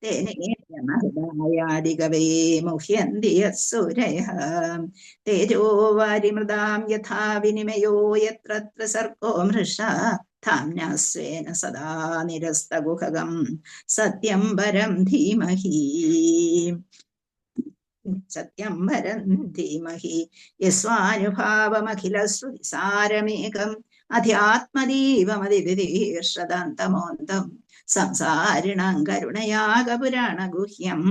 തേനേയദികവേ മുഹ്യന്തി യസ്സുരയഃ തേജോ വാരിമൃതാം യഥാ വിനിമയോ യത്ര സർഗോ മൃഷാ ധാമ്നാ സ്വേന സദാ നിരസ്തഗുഹകം സത്യം പരം ധീമഹി സത്യം പരം ധീമഹി യസ്വാനുഭാവമഖിലശ്രുതിസാരമേകം അധ്യാത്മദീപമതിവിദീർഷദാന്തമോന്തം സംസാരിണാം കരുണയാഗപുരാണഗുഹ്യം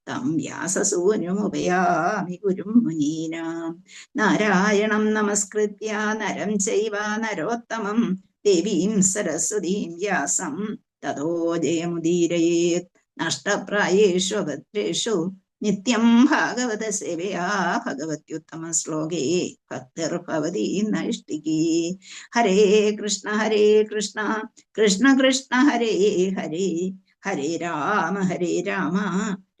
തം വ്യാസസൂനുമുപയാമി ഗുരും മുനീനാം നാരായണം നമസ്കൃത്യ നരം ചൈവ നരോത്തമം ദേവീം സരസ്വതീം വ്യാസം തതോ ജയമുദീരയേത് നഷ്ടപ്രായേഷു അഭദ്രേഷു നിത്യം ഭാഗവത സേവയാ ഭഗവത്യുത്തമ ശ്ലോകേ ഭക്തിർഭവതി നൈഷ്ഠികീ. ഹരേ കൃഷ്ണ കൃഷ്ണ കൃഷ്ണ ഹരേ ഹരേ ഹരേ രാമ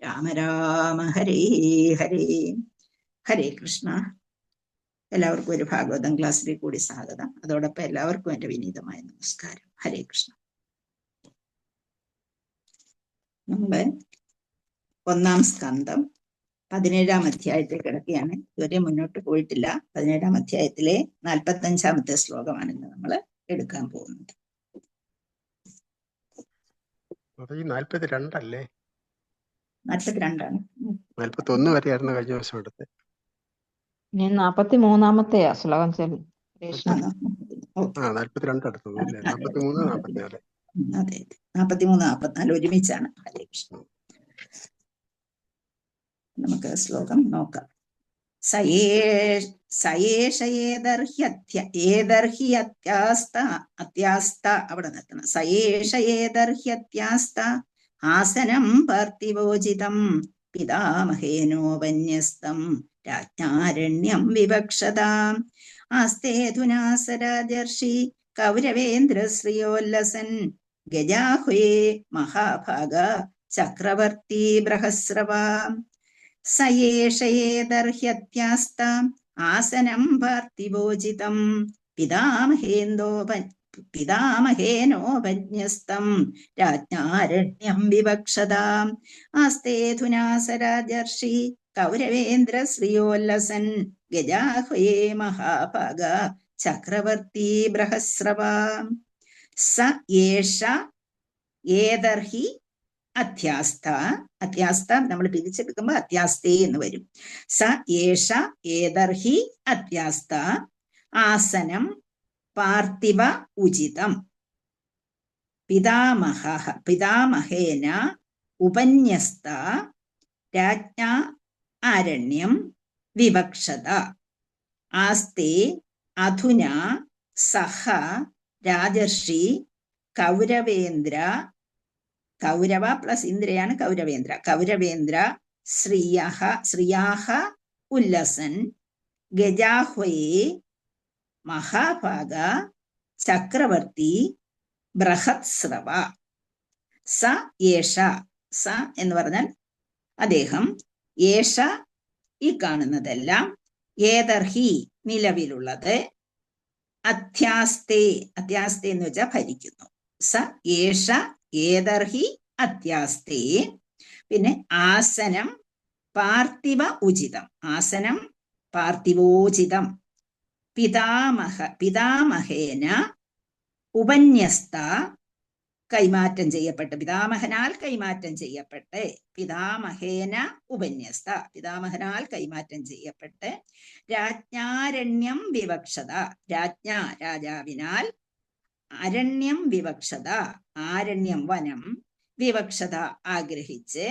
രാമ രാമ ഹരേ ഹരേ. ഹരേ കൃഷ്ണ. എല്ലാവർക്കും ഒരു ഭാഗവതം ക്ലാസ്സിലേക്ക് കൂടി സ്വാഗതം. അതോടൊപ്പം എല്ലാവർക്കും എൻ്റെ വിനീതമായ നമസ്കാരം. ഹരേ കൃഷ്ണ. നമ്മൾ 1-ാം സ്കന്ധം 17-ാം അധ്യായത്തിൽ കിടക്കുകയാണ്. ഇതുവരെ മുന്നോട്ട് പോയിട്ടില്ല. 17-ാം അധ്യായത്തിലെ 45-ാമത്തെ ശ്ലോകമാണ് ഇന്ന് നമ്മൾ എടുക്കാൻ പോകുന്നത്. 42 അല്ലേ? 42ആണ്. 41 വരെയായിരുന്നു കഴിഞ്ഞ ദിവസം എടുത്ത്. 43-ാമത്തെ ശ്ലോകം. 42 എടുത്തു അല്ലേ? 43, 44. അതെ, 43, 44 ഒരുമിച്ചാണ്. ഹരേ കൃഷ്ണ. നമുക്ക് ശ്ലോകം നോക്കാം. അവിടെ നിർത്തണം. സയേഷയേദർഹ്യത്യാസ്ത ആസനം പാർത്ഥിവോചിതം പിതാമഹേനോപന്യസ്തം രാജ്ഞാരണ്യം വിവക്ഷതാം ആസ്തേധുനാ സരാജർഷി കൗരവേന്ദ്രശ്രിയോല്ലസൻ ഗജാഹ്വേ മഹാഭാഗ ചക്രവർത്തി ബൃഹസ്രവാം സയേഷയേദർഹ്യത്യാസ്ത ആസനം പാർത്ഥിവോചിതം പിതാമഹേനോപന്യസ്തം രാജ്ഞാരണ്യം വിവക്ഷതാം ആസ്തേധുനാ സരാജർഷി കൗരവേന്ദ്രശ്രിയോല്ലസൻ ഗജാഹ്വേ മഹാഭാഗ ചക്രവർത്തി ബൃഹസ്രവാം സ ഏഷ ഏദർഹി അധ്യാസ്ത നമ്മൾ പിരിച്ചെടുക്കുമ്പോൾ അധ്യാസ്തേ എന്ന് വരും. സ ഏഷ ഏദർഹി അധ്യാസ്ത ആസനം പാർത്ഥിവ ഉചിതം പിതാമഹേന ഉപന്യസ്ത രാജ്ഞാ ആരണ്യം വിവക്ഷത ആസ്തേ അധുനാ സഹ രാജർഷി കൗരവ പ്ലസ് ഇന്ദ്രയാണ് കൗരവേന്ദ്ര ശ്രിയാഹ ഉല്ലസൻ ഗജാഹ്വയേ മഹാഭാഗ ചക്രവർത്തി ബൃഹത്സ്രവ. സ ഏഷ, സ എന്ന് പറഞ്ഞാൽ അദ്ദേഹം, ഏഷ ഈ കാണുന്നതെല്ലാം, ഏദർഹി നിലവിലുള്ളത്, അധ്യാസ്തേ എന്ന് വെച്ചാൽ ഭരിക്കുന്നു. സ ഏഷ ഏദർഹി അധ്യാസ്തേ. പിന്നെ ആസനം പാർത്ഥിവ ഉചിതം, ആസനം പാർത്ഥിവോചിതം പിതാമഹേന ഉപന്യസ്ത കൈമാറ്റം ചെയ്യപ്പെട്ട്, പിതാമഹനാൽ കൈമാറ്റം ചെയ്യപ്പെട്ട്, പിതാമഹേന ഉപന്യസ്ത പിതാമഹനാൽ കൈമാറ്റം ചെയ്യപ്പെട്ട്, രാജ്ഞാരണ്യം വിവക്ഷത രാജാവിനാൽ, അരണ്യം വിവക്ഷത ആരണ്യം വനം, വിവക്ഷത ആഗ്രഹിച്ച്,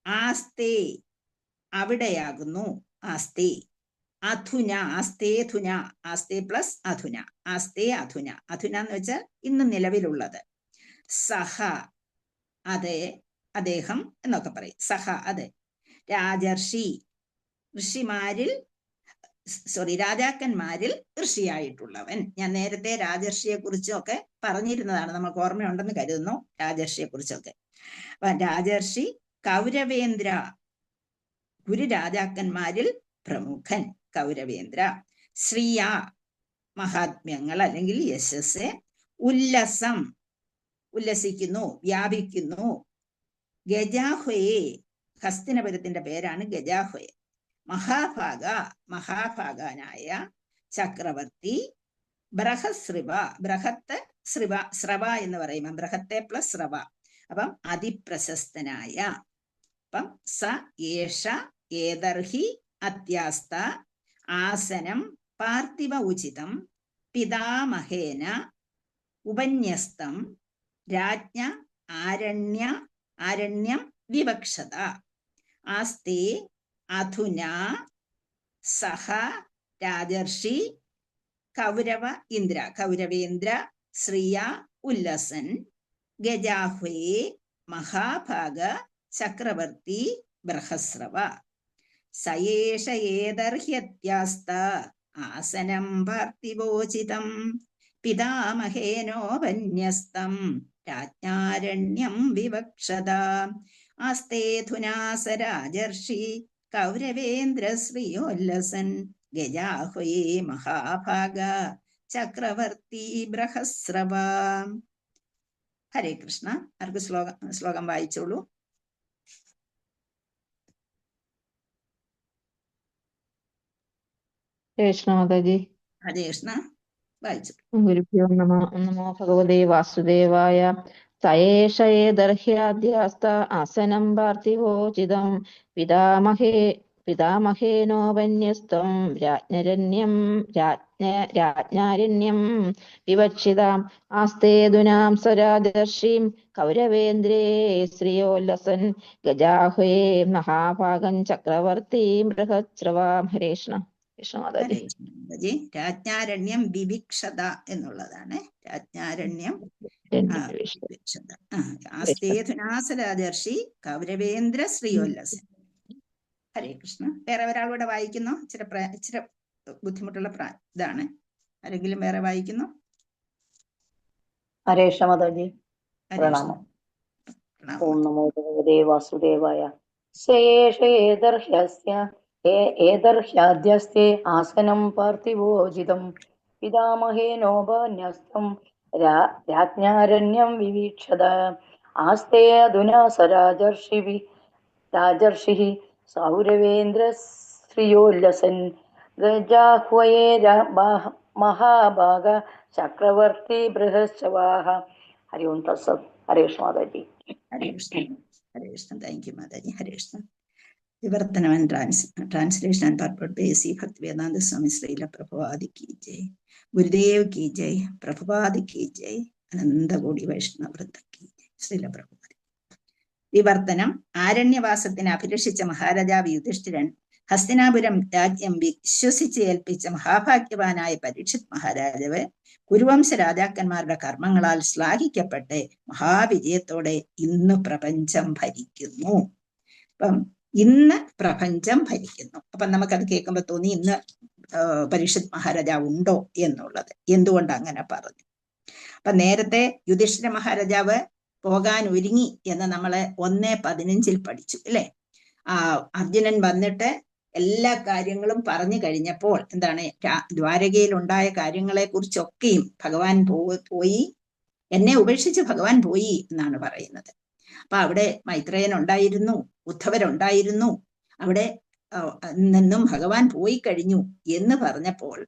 ആസ്തേ അവിടെയാകുന്നു, ആസ്തേ അധുന ആസ്തേ പ്ലസ് അധുന, ആസ്തേ അധുന എന്ന് വെച്ചാൽ ഇന്ന് നിലവിലുള്ളത്, സഹ അതെ അദ്ദേഹം എന്നൊക്കെ പറയും. സഹ അതെ രാജർഷി രാജാക്കന്മാരിൽ ഋഷിയായിട്ടുള്ളവൻ. ഞാൻ നേരത്തെ രാജർഷിയെ കുറിച്ചൊക്കെ പറഞ്ഞിരുന്നതാണ്, നമുക്ക് ഓർമ്മയുണ്ടെന്ന് കരുതുന്നു രാജർഷിയെ കുറിച്ചൊക്കെ. രാജർഷി കൗരവേന്ദ്ര ഗുരു രാജാക്കന്മാരിൽ പ്രമുഖൻ കൗരവേന്ദ്ര, ശ്രീയ മഹാത്മ്യങ്ങൾ അല്ലെങ്കിൽ യശസ്, ഉല്ലസം ഉല്ലസിക്കുന്നു വ്യാപിക്കുന്നു, ഗജാഹ്വയെ, ഹസ്തിനപുരത്തിന്റെ പേരാണ് ഗജാഹ്വയെ. മഹാഭാഗനായ ചക്രവർത്തി, ബൃഹസ്രവ, ബൃഹത്ത് സ്രവ എന്ന് പറയുമ്പോൾ ബൃഹത്തെ പ്ലസ് സ്രവ, അപ്പം അതിപ്രശസ്തനായ. അപ്പം സ ഏഷ ഏതർഹി അത്യാസ്ത ആസനം പാർത്ഥിവ ഉചിതം പിതാമഹേന ഉപന്യസ്തം രാജ്ഞ ആരണ്യം വിവക്ഷത. ആസ്തേ അധുനാ സഹ രാജർഷി കൗരവേന്ദ്ര ശ്രിയ ഉല്ലസൻ ഗജാഹ്വേ മഹാഭാഗ ചക്രവർത്തി ബൃഹസ്രവ. സയേഷ ഏതർഹ്യത്യാസ്ത ആസനം പാർത്ഥിവോചിതം പിതാമഹേനോപന്യസ്തം രാജ്ഞാരണ്യം വിവക്ഷത. ആസ്തേധുനാ സ രാജർഷി കൗരവേന്ദ്ര ശ്രിയോല്ലസൻ ഗജാഹ്വേ മഹാഭാഗ ചക്രവർത്തി ബൃഹസ്രവ. ഹരേ കൃഷ്ണ. ആർക്ക് ശ്ലോകം വായിച്ചോളൂ. കൃഷ്ണ മാതാജി. ഹരേ കൃഷ്ണ, വായിച്ചു. ഗുരുഭ്യോ നമോ ഭഗവതേ വാസുദേവായ. സയേഷ ഏതർഹ്യാദ്യാസ്ത ആസനം പാർത്ഥിവോചിതം പിതാമഹേനോപന്യസ്തം രാജ്ഞാരണ്യം വിവക്ഷിതാം. ആസ്തേതുനാം സ്വരാജർഷീം കൗരവേന്ദ്രേ ശ്രിയോല്ലസൻ ഗജാഹ്വേ മഹാഭാഗം ചക്രവർത്തി ബൃഹസ്രവാം. ഹരേഷ്ണ കൃഷ്ണ മാതാജി. രാജ്ഞാരണ്യം വിവിക്ഷത എന്നുള്ളതാണ്. രാജ്ഞാരണ്യം വിവിക്ഷത. ആസ്തേധുനാസരാജർഷി കൗരവേന്ദ്ര ശ്രീയോല്ലസൻ. ഹരേ കൃഷ്ണ. വേറെ ഒരാളൂടെ വായിക്കുന്നു. ഇച്ചിരി ബുദ്ധിമുട്ടുള്ള ഇതാണ്. ആരെങ്കിലും വേറെ വായിക്കുന്നു? ഹരേ കൃഷ്ണ മാതാജി. പ്രണാമം. ഓം നമോ ഭഗവതേ വാസുദേവായ. സയേഷ ഏതർഹ്യാദ്യസ്തേ ആസനം പാർത്ഥിവോചിതം പിതാമഹേനോപന്യസ്തം രാജ്ഞാരണ്യം വിവീക്ഷത. ആസ്തേ അധുനാ സ രാജർഷി സൗരവേന്ദ്ര ശ്രിയോല്ലസൻ ഗജാഹ്വയേ മഹാഭാഗ ചക്രവർത്തി ബൃഹസ്രവാഹ. ഹരി ഓം തത്സത്. ഹരേ കൃഷ്ണ മാതാജി. ഹരേ കൃഷ്ണ. ഹരേ കൃഷ്ണ. താങ്ക് യു മാതാജി. ഹരേ കൃഷ്ണ. വിവർത്തനം and translation and purport by Shri Bhaktivedanta Swami Srila Prabhupada കി ജയ്. ഗുരുദേവ് കി ജയ്. പ്രഭുപാദി കി ജയ്. അനന്തകോടി വൈഷ്ണവ വൃന്ദ കി ജയ്. ശ്രീല പ്രഭുപാദി. വിവർത്തനം. ആരണ്യവാസത്തിന് അഭിലഷിച്ച മഹാരാജാവ് യുധിഷ്ഠിരൻ ഹസ്തിനാപുരം രാജ്യം വിശ്വസിച്ച് ഏൽപ്പിച്ച മഹാഭാഗ്യവാനായ പരീക്ഷിത് മഹാരാജാവ് കുരുവംശ രാജാക്കന്മാരുടെ കർമ്മങ്ങളാൽ ശ്ലാഘിക്കപ്പെട്ട് മഹാവിജയത്തോടെ ഇന്ന് പ്രപഞ്ചം ഭരിക്കുന്നു. അപ്പം ഇന്ന് പ്രപഞ്ചം ഭരിക്കുന്നു. അപ്പം നമുക്കത് കേൾക്കുമ്പോൾ തോന്നി ഇന്ന് പരീക്ഷിത് മഹാരാജാവ് ഉണ്ടോ എന്നുള്ളത്. എന്തുകൊണ്ട് അങ്ങനെ പറഞ്ഞു? അപ്പൊ നേരത്തെ യുധിഷ്ഠിര മഹാരാജാവ് പോകാൻ ഒരുങ്ങി എന്ന് നമ്മളെ 1:15 പഠിച്ചു അല്ലെ. അർജുനൻ വന്നിട്ട് എല്ലാ കാര്യങ്ങളും പറഞ്ഞു കഴിഞ്ഞപ്പോൾ എന്താണ്, ദ്വാരകയിൽ ഉണ്ടായ കാര്യങ്ങളെ കുറിച്ചൊക്കെയും ഭഗവാൻ പോയി, എന്നെ ഉപേക്ഷിച്ച് ഭഗവാൻ പോയി എന്നാണ് പറയുന്നത്. അപ്പൊ അവിടെ മൈത്രേയൻ ഉണ്ടായിരുന്നു, ഉദ്ധവരുണ്ടായിരുന്നു, അവിടെ നിന്നും ഭഗവാൻ പോയി കഴിഞ്ഞു എന്ന് പറഞ്ഞപ്പോൾ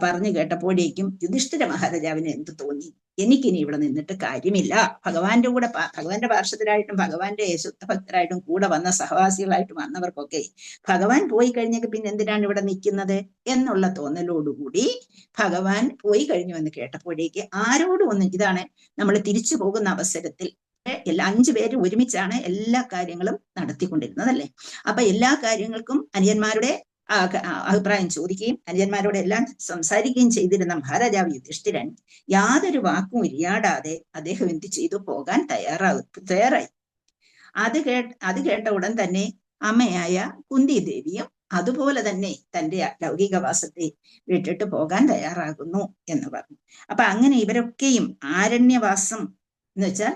പറഞ്ഞു കേട്ടപ്പോഴേക്കും യുധിഷ്ഠിര മഹാരാജാവിന് എന്ത് തോന്നി? എനിക്കിനി ഇവിടെ നിന്നിട്ട് കാര്യമില്ല. ഭഗവാന്റെ കൂടെ ഭഗവാന്റെ പാർശ്വത്തിലായിട്ടും ഭഗവാന്റെ ശുദ്ധഭക്തരായിട്ടും കൂടെ വന്ന സഹവാസികളായിട്ടും വന്നവർക്കൊക്കെ ഭഗവാൻ പോയി കഴിഞ്ഞെങ്കിൽ പിന്നെ എന്തിനാണ് ഇവിടെ നിൽക്കുന്നത് എന്നുള്ള തോന്നലോടുകൂടി ഭഗവാൻ പോയി കഴിഞ്ഞു എന്ന് കേട്ടപ്പോഴേക്ക് ആരോടും ഒന്നും, ഇതാണ് നമ്മൾ തിരിച്ചു പോകുന്ന അവസരത്തിൽ എല്ലാ 5 പേരും ഒരുമിച്ചാണ് എല്ലാ കാര്യങ്ങളും നടത്തിക്കൊണ്ടിരുന്നത് അല്ലേ. അപ്പൊ എല്ലാ കാര്യങ്ങൾക്കും അനുജന്മാരുടെ അഭിപ്രായം ചോദിക്കുകയും അനുജന്മാരോട് എല്ലാം സംസാരിക്കുകയും ചെയ്തിരുന്ന മഹാരാജാവ് യുധിഷ്ഠിരൻ യാതൊരു വാക്കും ഉരിയാടാതെ അദ്ദേഹം എന്ത് ചെയ്തു? പോകാൻ തയ്യാറായി. അത് കേട്ട ഉടൻ തന്നെ അമ്മയായ കുന്തി ദേവിയും അതുപോലെ തന്നെ തന്റെ ലൗകികവാസത്തെ വിട്ടിട്ട് പോകാൻ തയ്യാറാകുന്നു എന്ന് പറഞ്ഞു. അപ്പൊ അങ്ങനെ ഇവരൊക്കെയും ആരണ്യവാസം എന്ന് വെച്ചാൽ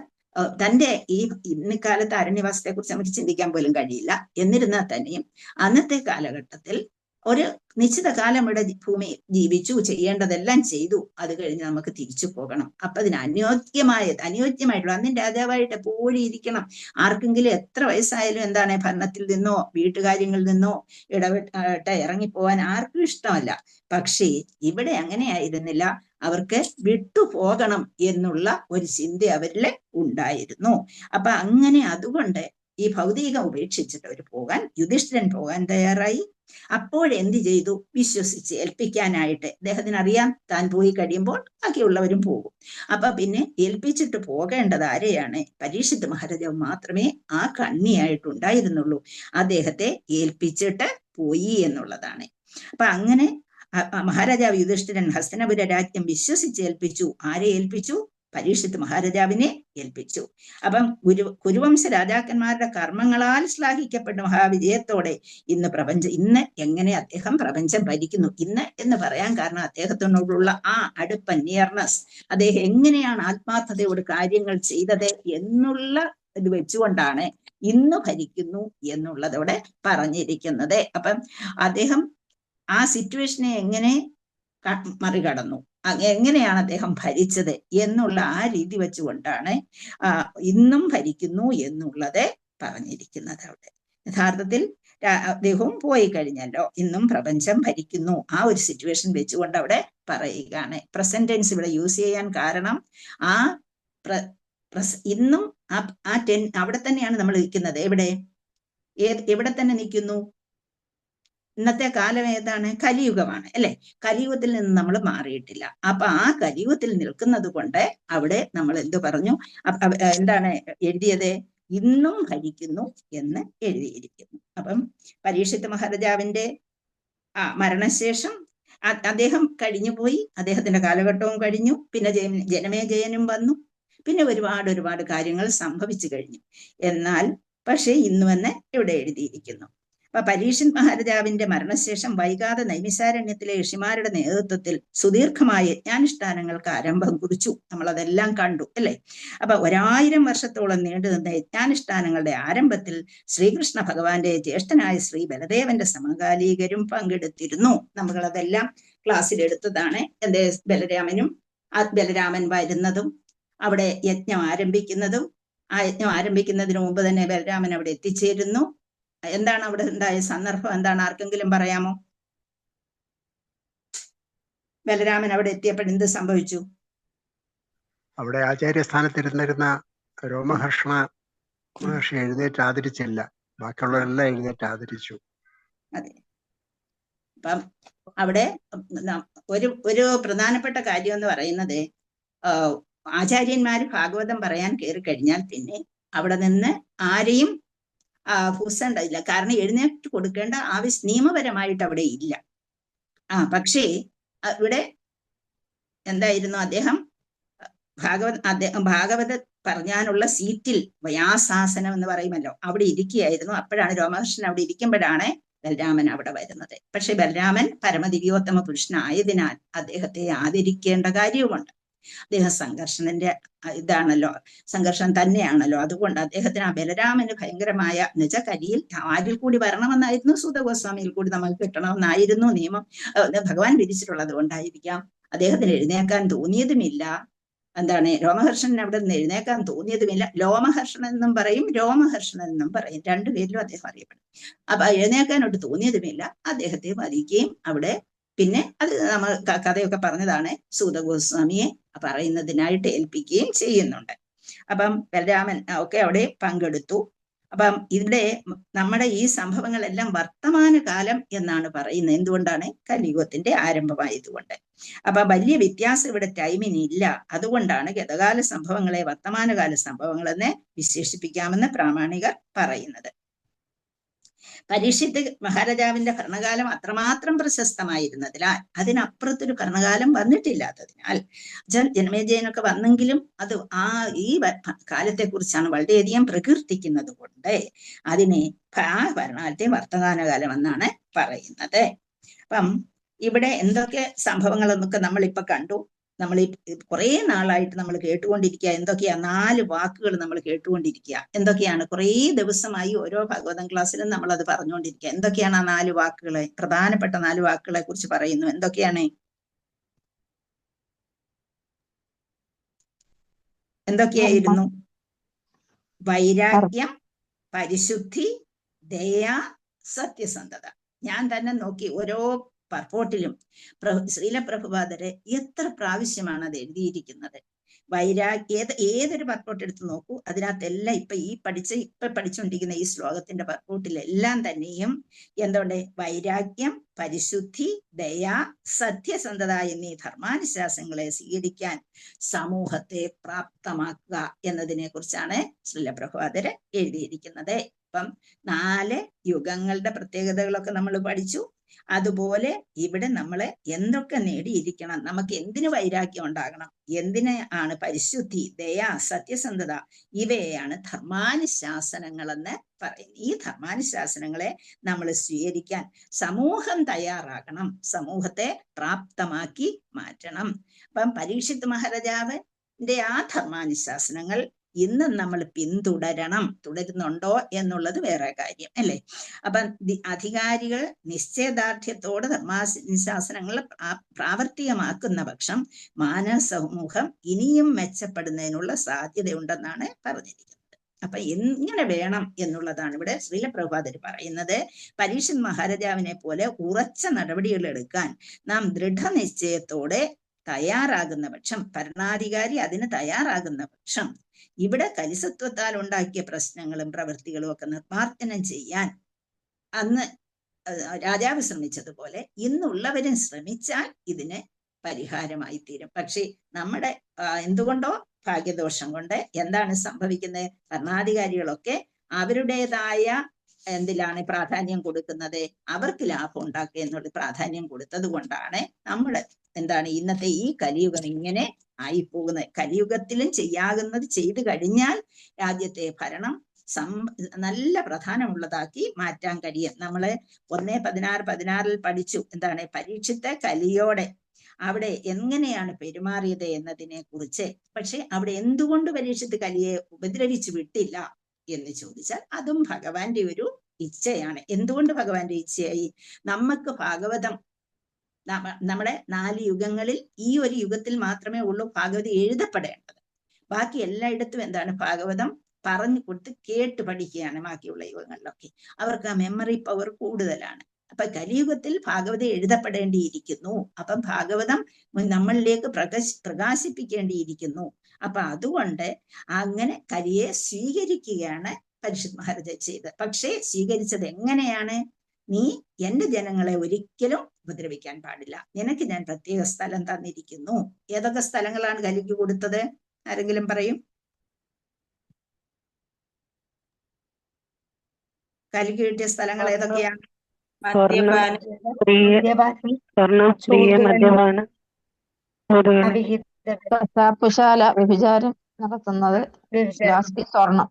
തന്റെ ഇന്നക്കാലത്ത് അരണ്യവാസത്തെ കുറിച്ച് നമുക്ക് ചിന്തിക്കാൻ പോലും കഴിയില്ല. എന്നിരുന്നാൽ തന്നെയും അന്നത്തെ കാലഘട്ടത്തിൽ ഒരു നിശ്ചിത കാലം ഇവിടെ ഭൂമി ജീവിച്ചു, ചെയ്യേണ്ടതെല്ലാം ചെയ്തു, അത് കഴിഞ്ഞ് നമുക്ക് തിരിച്ചു പോകണം. അപ്പൊ അതിന് അനുയോജ്യമായിട്ടുള്ള അന്ന് രാജാവായിട്ട് എപ്പോഴും ഇരിക്കണം. ആർക്കെങ്കിലും എത്ര വയസ്സായാലും എന്താണ് ഭരണത്തിൽ നിന്നോ വീട്ടുകാര്യങ്ങളിൽ നിന്നോ ഇടപെട്ട് ഇറങ്ങിപ്പോവാൻ ആർക്കും ഇഷ്ടമല്ല. പക്ഷേ ഇവിടെ അങ്ങനെയായിരുന്നില്ല. അവർക്ക് വിട്ടുപോകണം എന്നുള്ള ഒരു ചിന്ത അവരിൽ ഉണ്ടായിരുന്നു. അപ്പൊ അങ്ങനെ അതുകൊണ്ട് ഈ ഭൗതികം ഉപേക്ഷിച്ചിട്ട് അവർ പോകാൻ, യുധിഷ്ഠിരൻ പോകാൻ തയ്യാറായി. അപ്പോഴെന്ത് ചെയ്തു? വിശ്വസിച്ച് ഏൽപ്പിക്കാനായിട്ട് അദ്ദേഹത്തിന് അറിയാം താൻ പോയി കഴിയുമ്പോൾ ബാക്കിയുള്ളവരും പോകും. അപ്പൊ പിന്നെ ഏൽപ്പിച്ചിട്ട് പോകേണ്ടത് ആരെയാണ്? പരീക്ഷിത്ത് മഹാരാജാവ് മാത്രമേ ആ കണ്ണിയായിട്ടുണ്ടായിരുന്നുള്ളൂ. അദ്ദേഹത്തെ ഏൽപ്പിച്ചിട്ട് പോയി എന്നുള്ളതാണ്. അപ്പൊ അങ്ങനെ മഹാരാജാവ് യുധിഷ്ഠിരൻ ഹസ്തനപുര രാജ്യം വിശ്വസിച്ചേൽപ്പിച്ചു. ആരെ ഏൽപ്പിച്ചു? പരീക്ഷിത്ത് മഹാരാജാവിനെ ഏൽപ്പിച്ചു. അപ്പം കുരുവംശ രാജാക്കന്മാരുടെ കർമ്മങ്ങളാൽ ശ്ലാഘിക്കപ്പെട്ട മഹാവിജയത്തോടെ ഇന്ന് എങ്ങനെ അദ്ദേഹം പ്രപഞ്ചം ഭരിക്കുന്നു. ഇന്ന് എന്ന് പറയാൻ കാരണം അദ്ദേഹത്തിനോടുള്ള ആ അടുപ്പ നിയർനെസ്, അദ്ദേഹം എങ്ങനെയാണ് ആത്മാർത്ഥതയോട് കാര്യങ്ങൾ ചെയ്തത് എന്നുള്ള ഇത് വെച്ചുകൊണ്ടാണ് ഇന്ന് ഭരിക്കുന്നു എന്നുള്ളതോടെ പറഞ്ഞിരിക്കുന്നത്. അപ്പം അദ്ദേഹം ആ സിറ്റുവേഷനെ എങ്ങനെ മറികടന്നു, എങ്ങനെയാണ് അദ്ദേഹം ഭരിച്ചത് എന്നുള്ള ആ രീതി വെച്ചുകൊണ്ടാണ് ഇന്നും ഭരിക്കുന്നു എന്നുള്ളത് പറഞ്ഞിരിക്കുന്നത് അവിടെ. യഥാർത്ഥത്തിൽ അദ്ദേഹവും പോയി കഴിഞ്ഞല്ലോ, ഇന്നും പ്രപഞ്ചം ഭരിക്കുന്നു. ആ ഒരു സിറ്റുവേഷൻ വെച്ചുകൊണ്ട് അവിടെ പറയുകയാണ്. പ്രസന്റ് ടെൻസ് ഇവിടെ യൂസ് ചെയ്യാൻ കാരണം ഇന്നും അവിടെ തന്നെയാണ് നമ്മൾ നിൽക്കുന്നത്. എവിടെ തന്നെ നിൽക്കുന്നു? ഇന്നത്തെ കാലം ഏതാണ്? കലിയുഗമാണ് അല്ലെ? കലിയുഗത്തിൽ നിന്ന് നമ്മൾ മാറിയിട്ടില്ല. അപ്പൊ ആ കലിയുഗത്തിൽ നിൽക്കുന്നത് കൊണ്ട് അവിടെ നമ്മൾ എന്ത് പറഞ്ഞു? എന്താണ് എഴുതിയത്? ഇന്നും ഭരിക്കുന്നു എന്ന് എഴുതിയിരിക്കുന്നു. അപ്പം പരീക്ഷിത്ത് മഹാരാജാവിന്റെ മരണശേഷം അദ്ദേഹം കഴിഞ്ഞുപോയി, അദ്ദേഹത്തിന്റെ കാലഘട്ടവും കഴിഞ്ഞു. പിന്നെ ജനമേജയനും വന്നു. പിന്നെ ഒരുപാട് കാര്യങ്ങൾ സംഭവിച്ചു കഴിഞ്ഞു. എന്നാൽ പക്ഷേ ഇന്ന് തന്നെ ഇവിടെ എഴുതിയിരിക്കുന്നു. അപ്പൊ പരീക്ഷിത് മഹാരാജാവിന്റെ മരണശേഷം വൈകാതെ നൈമിസാരണ്യത്തിലെ ഋഷിമാരുടെ നേതൃത്വത്തിൽ സുദീർഘമായ യജ്ഞാനുഷ്ഠാനങ്ങൾക്ക് ആരംഭം കുറിച്ചു. നമ്മളതെല്ലാം കണ്ടു അല്ലെ? അപ്പൊ 1000 വർഷത്തോളം നീണ്ടുനിന്ന യജ്ഞാനുഷ്ഠാനങ്ങളുടെ ആരംഭത്തിൽ ശ്രീകൃഷ്ണ ഭഗവാന്റെ ജ്യേഷ്ഠനായ ശ്രീ ബലദേവന്റെ സമകാലികരും പങ്കെടുത്തിരുന്നു. നമ്മളതെല്ലാം ക്ലാസ്സിൽ എടുത്തതാണ്. എന്റെ ബലരാമൻ വരുന്നതും അവിടെ യജ്ഞം ആരംഭിക്കുന്നതും, ആ യജ്ഞം ആരംഭിക്കുന്നതിന് മുമ്പ് തന്നെ ബലരാമൻ അവിടെ എത്തിച്ചേരുന്നു. എന്താണ് അവിടെ ഉണ്ടായ സന്ദർഭം? എന്താണ്? ആർക്കെങ്കിലും പറയാമോ? ബലരാമൻ അവിടെ എത്തിയപ്പോൾ എന്ത് സംഭവിച്ചു? അവിടെ ആചാര്യസ്ഥാനത്തിരുന്നിരുന്ന രോമഹർഷണ മഹർഷി എഴുന്നേറ്റ് ആദരിച്ചില്ല, ബാക്കിയുള്ളവരെല്ലാം എഴുന്നേറ്റ് ആദരിച്ചു. അതെ. അപ്പം അവിടെ ഒരു പ്രധാനപ്പെട്ട കാര്യം എന്ന് പറയുന്നത്, ആചാര്യന്മാര് ഭാഗവതം പറയാൻ കയറി കഴിഞ്ഞാൽ പിന്നെ അവിടെ നിന്ന് ആരെയും കൂസണ്ടായില്ല. കാരണം എഴുന്നേറ്റ് കൊടുക്കേണ്ട നിയമപരമായിട്ട് അവിടെ ഇല്ല. പക്ഷേ ഇവിടെ എന്തായിരുന്നു? അദ്ദേഹം ഭാഗവത പറഞ്ഞാനുള്ള സീറ്റിൽ, വ്യാസാസനം എന്ന് പറയുമല്ലോ, അവിടെ ഇരിക്കുകയായിരുന്നു. അപ്പോഴാണ് രോമഹർഷൻ അവിടെ ഇരിക്കുമ്പോഴാണ് ബലരാമൻ അവിടെ വരുന്നത്. പക്ഷെ ബലരാമൻ പരമദിവ്യോത്തമ പുരുഷനായതിനാൽ അദ്ദേഹത്തെ ആദരിക്കേണ്ട കാര്യവുമുണ്ട്. അദ്ദേഹം സംഘർഷണന്റെ സംഘർഷം തന്നെയാണല്ലോ. അതുകൊണ്ട് അദ്ദേഹത്തിന് ആ ബലരാമന് ഭയങ്കരമായ കരിയിൽ ആരിൽ കൂടി വരണമെന്നായിരുന്നു, സൂതഗോസ്വാമിയിൽ കൂടി നമുക്ക് കിട്ടണമെന്നായിരുന്നു നിയമം ഭഗവാൻ വിധിച്ചിട്ടുള്ളത് കൊണ്ടായിരിക്കാം അദ്ദേഹത്തിന് എഴുന്നേക്കാൻ തോന്നിയതുമില്ല. രോമഹർഷണൻ അവിടെ നിന്ന് എഴുന്നേക്കാൻ തോന്നിയതുമില്ല. ലോമഹർഷണൻ എന്നും പറയും, രോമഹർഷണൻ എന്നും പറയും, രണ്ടുപേരിലും അദ്ദേഹം അറിയപ്പെടും. അപ്പൊ എഴുന്നേക്കാനോട്ട് തോന്നിയതുമില്ല. അദ്ദേഹത്തെ വധിക്കുകയും അവിടെ പിന്നെ അത് നമ്മൾ കഥയൊക്കെ പറഞ്ഞതാണ്, സൂതഗോസ്വാമിയെ പറയുന്നതിനായിട്ട് ഏൽപ്പിക്കുകയും ചെയ്യുന്നുണ്ട്. അപ്പം ബലരാമൻ ഒക്കെ അവിടെ പങ്കെടുത്തു. അപ്പം ഇവിടെ നമ്മുടെ ഈ സംഭവങ്ങളെല്ലാം വർത്തമാനകാലം എന്നാണ് പറയുന്നത്. എന്തുകൊണ്ടാണ്? കലിയുഗത്തിന്റെ ആരംഭമായതുകൊണ്ട്. അപ്പൊ വലിയ വ്യത്യാസം ഇവിടെ ടൈമിനില്ല. അതുകൊണ്ടാണ് ഗതകാല സംഭവങ്ങളെ വർത്തമാനകാല സംഭവങ്ങൾ എന്ന് വിശേഷിപ്പിക്കാമെന്ന് പ്രാമാണികർ പറയുന്നത്. പരീക്ഷിത്ത് മഹാരാജാവിന്റെ ഭരണകാലം അത്രമാത്രം പ്രശസ്തമായിരുന്നതിനാൽ, അതിനപ്പുറത്തൊരു ഭരണകാലം വന്നിട്ടില്ലാത്തതിനാൽ, ജനമേജയനൊക്കെ വന്നെങ്കിലും അത് ഈ കാലത്തെക്കുറിച്ചാണ് വളരെയധികം പ്രകീർത്തിക്കുന്നത് കൊണ്ട് അതിനെ ആ ഭരണകാലത്തെ വർത്തമാനകാലം എന്നാണ് പറയുന്നത്. അപ്പം ഇവിടെ എന്തൊക്കെ സംഭവങ്ങൾ എന്നൊക്കെ നമ്മളിപ്പൊ കണ്ടു. നമ്മൾ ഈ കുറെ നാളായിട്ട് നമ്മൾ കേട്ടുകൊണ്ടിരിക്കുക. എന്തൊക്കെയാ 4 വാക്കുകൾ നമ്മൾ കേട്ടുകൊണ്ടിരിക്കുക. എന്തൊക്കെയാണ്? കുറേ ദിവസമായി ഓരോ ഭാഗവതം ക്ലാസ്സിലും നമ്മൾ അത് പറഞ്ഞുകൊണ്ടിരിക്കുക. എന്തൊക്കെയാണ് ആ 4 വാക്കുകളെ? പ്രധാനപ്പെട്ട 4 വാക്കുകളെ കുറിച്ച് പറയുന്നു. എന്തൊക്കെയാണ്? എന്തൊക്കെയായിരുന്നു? വൈരാഗ്യം, പരിശുദ്ധി, ദയ, സത്യസന്ധത. ഞാൻ തന്നെ നോക്കി ഓരോ പർപ്പോട്ടിലും ശ്രീല പ്രഭുപാദരെ എത്ര പ്രാവശ്യമാണ് അത് എഴുതിയിരിക്കുന്നത്. ഏതൊരു പർപ്പോട്ട് എടുത്ത് നോക്കൂ, അതിനകത്തെല്ലാം ഇപ്പൊ പഠിച്ചുകൊണ്ടിരിക്കുന്ന ഈ ശ്ലോകത്തിന്റെ പർപ്പോട്ടിലെല്ലാം തന്നെയും എന്തുകൊണ്ട്? വൈരാഗ്യം, പരിശുദ്ധി, ദയ, സത്യസന്ധത എന്നീ ധർമാനുശാസനങ്ങളെ സ്വീകരിക്കാൻ സമൂഹത്തെ പ്രാപ്തമാക്കുക എന്നതിനെ കുറിച്ചാണ് ശ്രീല പ്രഭുപാദര് എഴുതിയിരിക്കുന്നത്. അപ്പം 4 യുഗങ്ങളുടെ പ്രത്യേകതകളൊക്കെ നമ്മൾ പഠിച്ചു. അതുപോലെ ഇവിടെ നമ്മൾ എന്തൊക്കെ നേടിയിരിക്കണം, നമുക്ക് എന്തിന് വൈരാഗ്യം ഉണ്ടാകണം, എന്തിന് ആണ് പരിശുദ്ധി, ദയ, സത്യസന്ധത, ഇവയാണ് ധർമാനുശാസനങ്ങൾ എന്ന് പറയുന്നത്. ഈ ധർമാനുശാസനങ്ങളെ നമ്മൾ സ്വീകരിക്കാൻ സമൂഹം തയ്യാറാകണം, സമൂഹത്തെ പ്രാപ്തമാക്കി മാറ്റണം. അപ്പം പരീക്ഷിത് മഹാരാജാവിന്റെ ആ ധർമാനുശാസനങ്ങൾ ഇന്ന് നമ്മൾ തുടരുന്നുണ്ടോ എന്നുള്ളത് വേറെ കാര്യം അല്ലേ. അപ്പം അധികാരികൾ നിശ്ചയദാർഢ്യത്തോടെ ധർമാനുശാസനങ്ങൾ പ്രാവർത്തികമാക്കുന്ന പക്ഷം മാനവ സമൂഹം ഇനിയും മെച്ചപ്പെടുന്നതിനുള്ള സാധ്യതയുണ്ടെന്നാണ് പറഞ്ഞിരിക്കുന്നത്. അപ്പൊ എങ്ങനെ വേണം എന്നുള്ളതാണ് ഇവിടെ ശ്രീല പ്രഭുപാദർ പറയുന്നത്. പരീക്ഷിത് മഹാരാജാവിനെ പോലെ ഉറച്ച നടപടികൾ എടുക്കാൻ നാം ദൃഢനിശ്ചയത്തോടെ തയ്യാറാകുന്ന പക്ഷം, ഭരണാധികാരി അതിന് തയ്യാറാകുന്ന പക്ഷം, ഇവിടെ കലിസത്വത്താൽ ഉണ്ടാക്കിയ പ്രശ്നങ്ങളും പ്രവൃത്തികളും ഒക്കെ നിർമ്മാർജ്ജനം ചെയ്യാൻ അന്ന് രാജാവ് ശ്രമിച്ചതുപോലെ ഇന്നുള്ളവരും ശ്രമിച്ചാൽ ഇതിന് പരിഹാരമായി തീരും. പക്ഷേ നമ്മുടെ എന്തുകൊണ്ടോ ഭാഗ്യദോഷം കൊണ്ട് എന്താണ് സംഭവിക്കുന്നത്? ഭരണാധികാരികളൊക്കെ അവരുടേതായ എന്തിലാണ് പ്രാധാന്യം കൊടുക്കുന്നത്? അവർക്ക് ലാഭം ഉണ്ടാക്കുക എന്നുള്ള പ്രാധാന്യം കൊടുത്തത് കൊണ്ടാണ് നമ്മൾ എന്താണ് ഇന്നത്തെ ഈ കലിയുഗം ഇങ്ങനെ ആയിപ്പോകുന്നത്. കലിയുഗത്തിലും ചെയ്യാകുന്നത് ചെയ്തു കഴിഞ്ഞാൽ രാജ്യത്തെ ഭരണം നല്ല പ്രധാനമുള്ളതാക്കി മാറ്റാൻ കഴിയും. നമ്മള് 1:16 പഠിച്ചു. എന്താണ്? പരീക്ഷിത്തെ കലിയോടെ അവിടെ എങ്ങനെയാണ് പെരുമാറിയത് എന്നതിനെ കുറിച്ച്. പക്ഷെ അവിടെ എന്തുകൊണ്ട് പരീക്ഷിത്ത് കലിയെ ഉപദ്രവിച്ചു വിട്ടില്ല എന്ന് ചോദിച്ചാൽ അതും ഭഗവാന്റെ ഒരു ഇച്ഛയാണ്. എന്തുകൊണ്ട് ഭഗവാന്റെ ഇച്ഛയായി? നമുക്ക് ഭാഗവതം നമ്മുടെ 4 യുഗങ്ങളിൽ ഈ ഒരു യുഗത്തിൽ മാത്രമേ ഉള്ളൂ ഭാഗവതം എഴുതപ്പെടേണ്ടത്. ബാക്കി എല്ലായിടത്തും എന്താണ്? ഭാഗവതം പറഞ്ഞു കൊടുത്ത് കേട്ട് പഠിക്കുകയാണ്. ബാക്കിയുള്ള യുഗങ്ങളിലൊക്കെ അവർക്ക് ആ മെമ്മറി പവർ കൂടുതലാണ്. അപ്പൊ കലിയുഗത്തിൽ ഭാഗവതം എഴുതപ്പെടേണ്ടിയിരിക്കുന്നു. അപ്പം ഭാഗവതം നമ്മളിലേക്ക് പ്രകാശിപ്പിക്കേണ്ടിയിരിക്കുന്നു. അപ്പൊ അതുകൊണ്ട് അങ്ങനെ കലിയെ സ്വീകരിക്കുകയാണ് പരീക്ഷിത് മഹാരാജ ചെയ്തത്. പക്ഷേ സ്വീകരിച്ചത് എങ്ങനെയാണ്? നീ എന്റെ ജനങ്ങളെ ഒരിക്കലും ഉപദ്രവിക്കാൻ പാടില്ല, നിനക്ക് ഞാൻ പ്രത്യേക സ്ഥലം തന്നിരിക്കുന്നു. ഏതൊക്കെ സ്ഥലങ്ങളാണ് കലിക്ക് കൊടുത്തത്? ആരെങ്കിലും പറയും? കലിക്ക് കിട്ടിയ സ്ഥലങ്ങൾ ഏതൊക്കെയാണ്? കശാപ്പുശാല, വ്യഭിചാരം നടത്തുന്നത്, സ്വർണം.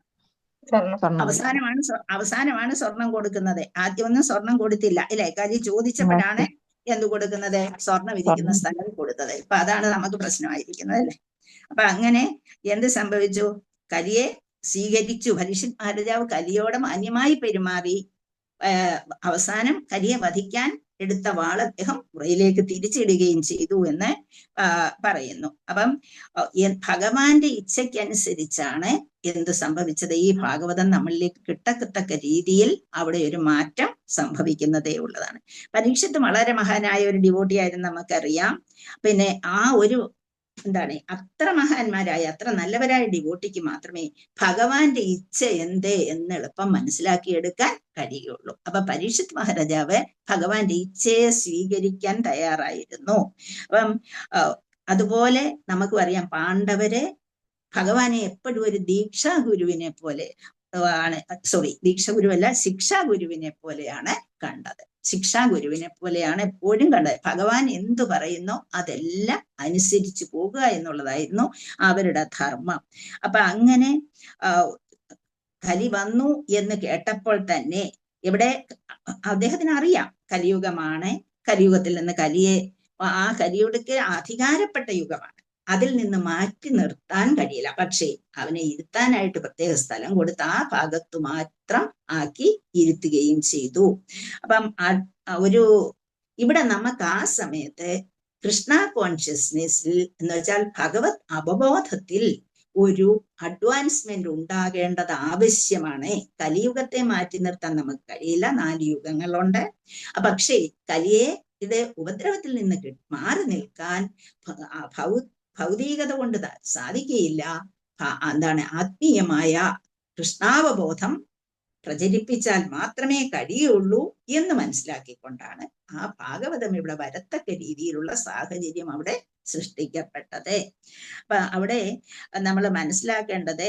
അവസാനമാണ് സ്വർണം കൊടുക്കുന്നത്. ആദ്യമൊന്നും സ്വർണം കൊടുത്തില്ല ഇല്ലേ? കലി ചോദിച്ചപ്പോഴാണ് എന്ത് കൊടുക്കുന്നത്? സ്വർണം ഇരിക്കുന്ന സ്ഥലം കൊടുത്തത്. ഇപ്പൊ അതാണ് നമുക്ക് പ്രശ്നമായിരിക്കുന്നത് അല്ലേ. അപ്പൊ അങ്ങനെ എന്ത് സംഭവിച്ചു? കലിയെ സ്വീകരിച്ചു. പരീക്ഷിത് മഹാരാജാവ് കലിയോടെ മാന്യമായി പെരുമാറി. അവസാനം കലിയെ വധിക്കാൻ എടുത്ത വാൾ അദ്ദേഹം ഉറയിലേക്ക് തിരിച്ചിടുകയും ചെയ്തു എന്ന് പറയുന്നു. അപ്പം ഭഗവാന്റെ ഇച്ഛയ്ക്കനുസരിച്ചാണ് എന്ത് സംഭവിച്ചത്? ഈ ഭാഗവതം നമ്മളിലേക്ക് കിട്ടത്തക്ക രീതിയിൽ അവിടെ ഒരു മാറ്റം സംഭവിക്കുന്നതേ ഉള്ളതാണ്. പരീക്ഷിത്ത് വളരെ മഹാനായ ഒരു ഡിവോട്ടി ആയിരുന്നു നമുക്കറിയാം. പിന്നെ ആ ഒരു എന്താണ് അത്ര മഹാന്മാരായ അത്ര നല്ലവരായ ഡിവോട്ടിക്ക് മാത്രമേ ഭഗവാന്റെ ഇച്ഛ എന്തേ എന്ന് എളുപ്പം മനസ്സിലാക്കിയെടുക്കാൻ കഴിയുള്ളൂ. അപ്പൊ പരീക്ഷിത് മഹാരാജാവ് ഭഗവാന്റെ ഇച്ഛയെ സ്വീകരിക്കാൻ തയ്യാറായിരുന്നു. അപ്പം അതുപോലെ നമുക്ക് പറയാം, പാണ്ഡവരെ ഭഗവാനെ എപ്പോഴും ഒരു ദീക്ഷാഗുരുവിനെ പോലെ ആണ്, ദീക്ഷാഗുരുവല്ല, ശിക്ഷാഗുരുവിനെ പോലെയാണ് കണ്ടത്. ശിക്ഷാഗുരുവിനെ പോലെയാണ് എപ്പോഴും കണ്ടത്. ഭഗവാൻ എന്തു പറയുന്നോ അതെല്ലാം അനുസരിച്ചു പോകുക എന്നുള്ളതായിരുന്നു അവരുടെ ധർമ്മം. അപ്പൊ അങ്ങനെ കലി വന്നു എന്ന് കേട്ടപ്പോൾ തന്നെ ഇവിടെ അദ്ദേഹത്തിന് അറിയാം കലിയുഗമാണ്, കലിയുഗത്തിൽ നിന്ന് കലിയെ ആ കലിയുഗക്ക് അധികാരപ്പെട്ട യുഗമാണ്. അതിൽ നിന്ന് മാറ്റി നിർത്താൻ കഴിയില്ല. പക്ഷേ അവനെ ഇരുത്താനായിട്ട് പ്രത്യേക സ്ഥലം കൊടുത്ത് ആ ഭാഗത്ത് മാത്രം ആക്കി ഇരുത്തുകയും ചെയ്തു. അപ്പം ഇവിടെ നമുക്ക് ആ സമയത്ത് കൃഷ്ണ കോൺഷ്യസ്നെസ്സിൽ എന്ന് വെച്ചാൽ ഭഗവത് അവബോധത്തിൽ ഒരു അഡ്വാൻസ്മെന്റ് ഉണ്ടാകേണ്ടത് ആവശ്യമാണ്. കലിയുഗത്തെ മാറ്റി നിർത്താൻ നമുക്ക് കഴിയില്ല, 4 യുഗങ്ങളുണ്ട്. പക്ഷേ കലിയെ ഇത് ഉപദ്രവത്തിൽ നിന്ന് മാറി നിൽക്കാൻ ഭൗതികത കൊണ്ട് സാധിക്കുകയില്ല. ആത്മീയമായ കൃഷ്ണാവബോധം പ്രചരിപ്പിച്ചാൽ മാത്രമേ കഴിയുള്ളൂ എന്ന് മനസ്സിലാക്കിക്കൊണ്ടാണ് ആ ഭാഗവതം ഇവിടെ വരത്തക്ക രീതിയിലുള്ള സാഹചര്യം അവിടെ സൃഷ്ടിക്കപ്പെട്ടത്. അപ്പൊ അവിടെ നമ്മൾ മനസ്സിലാക്കേണ്ടത്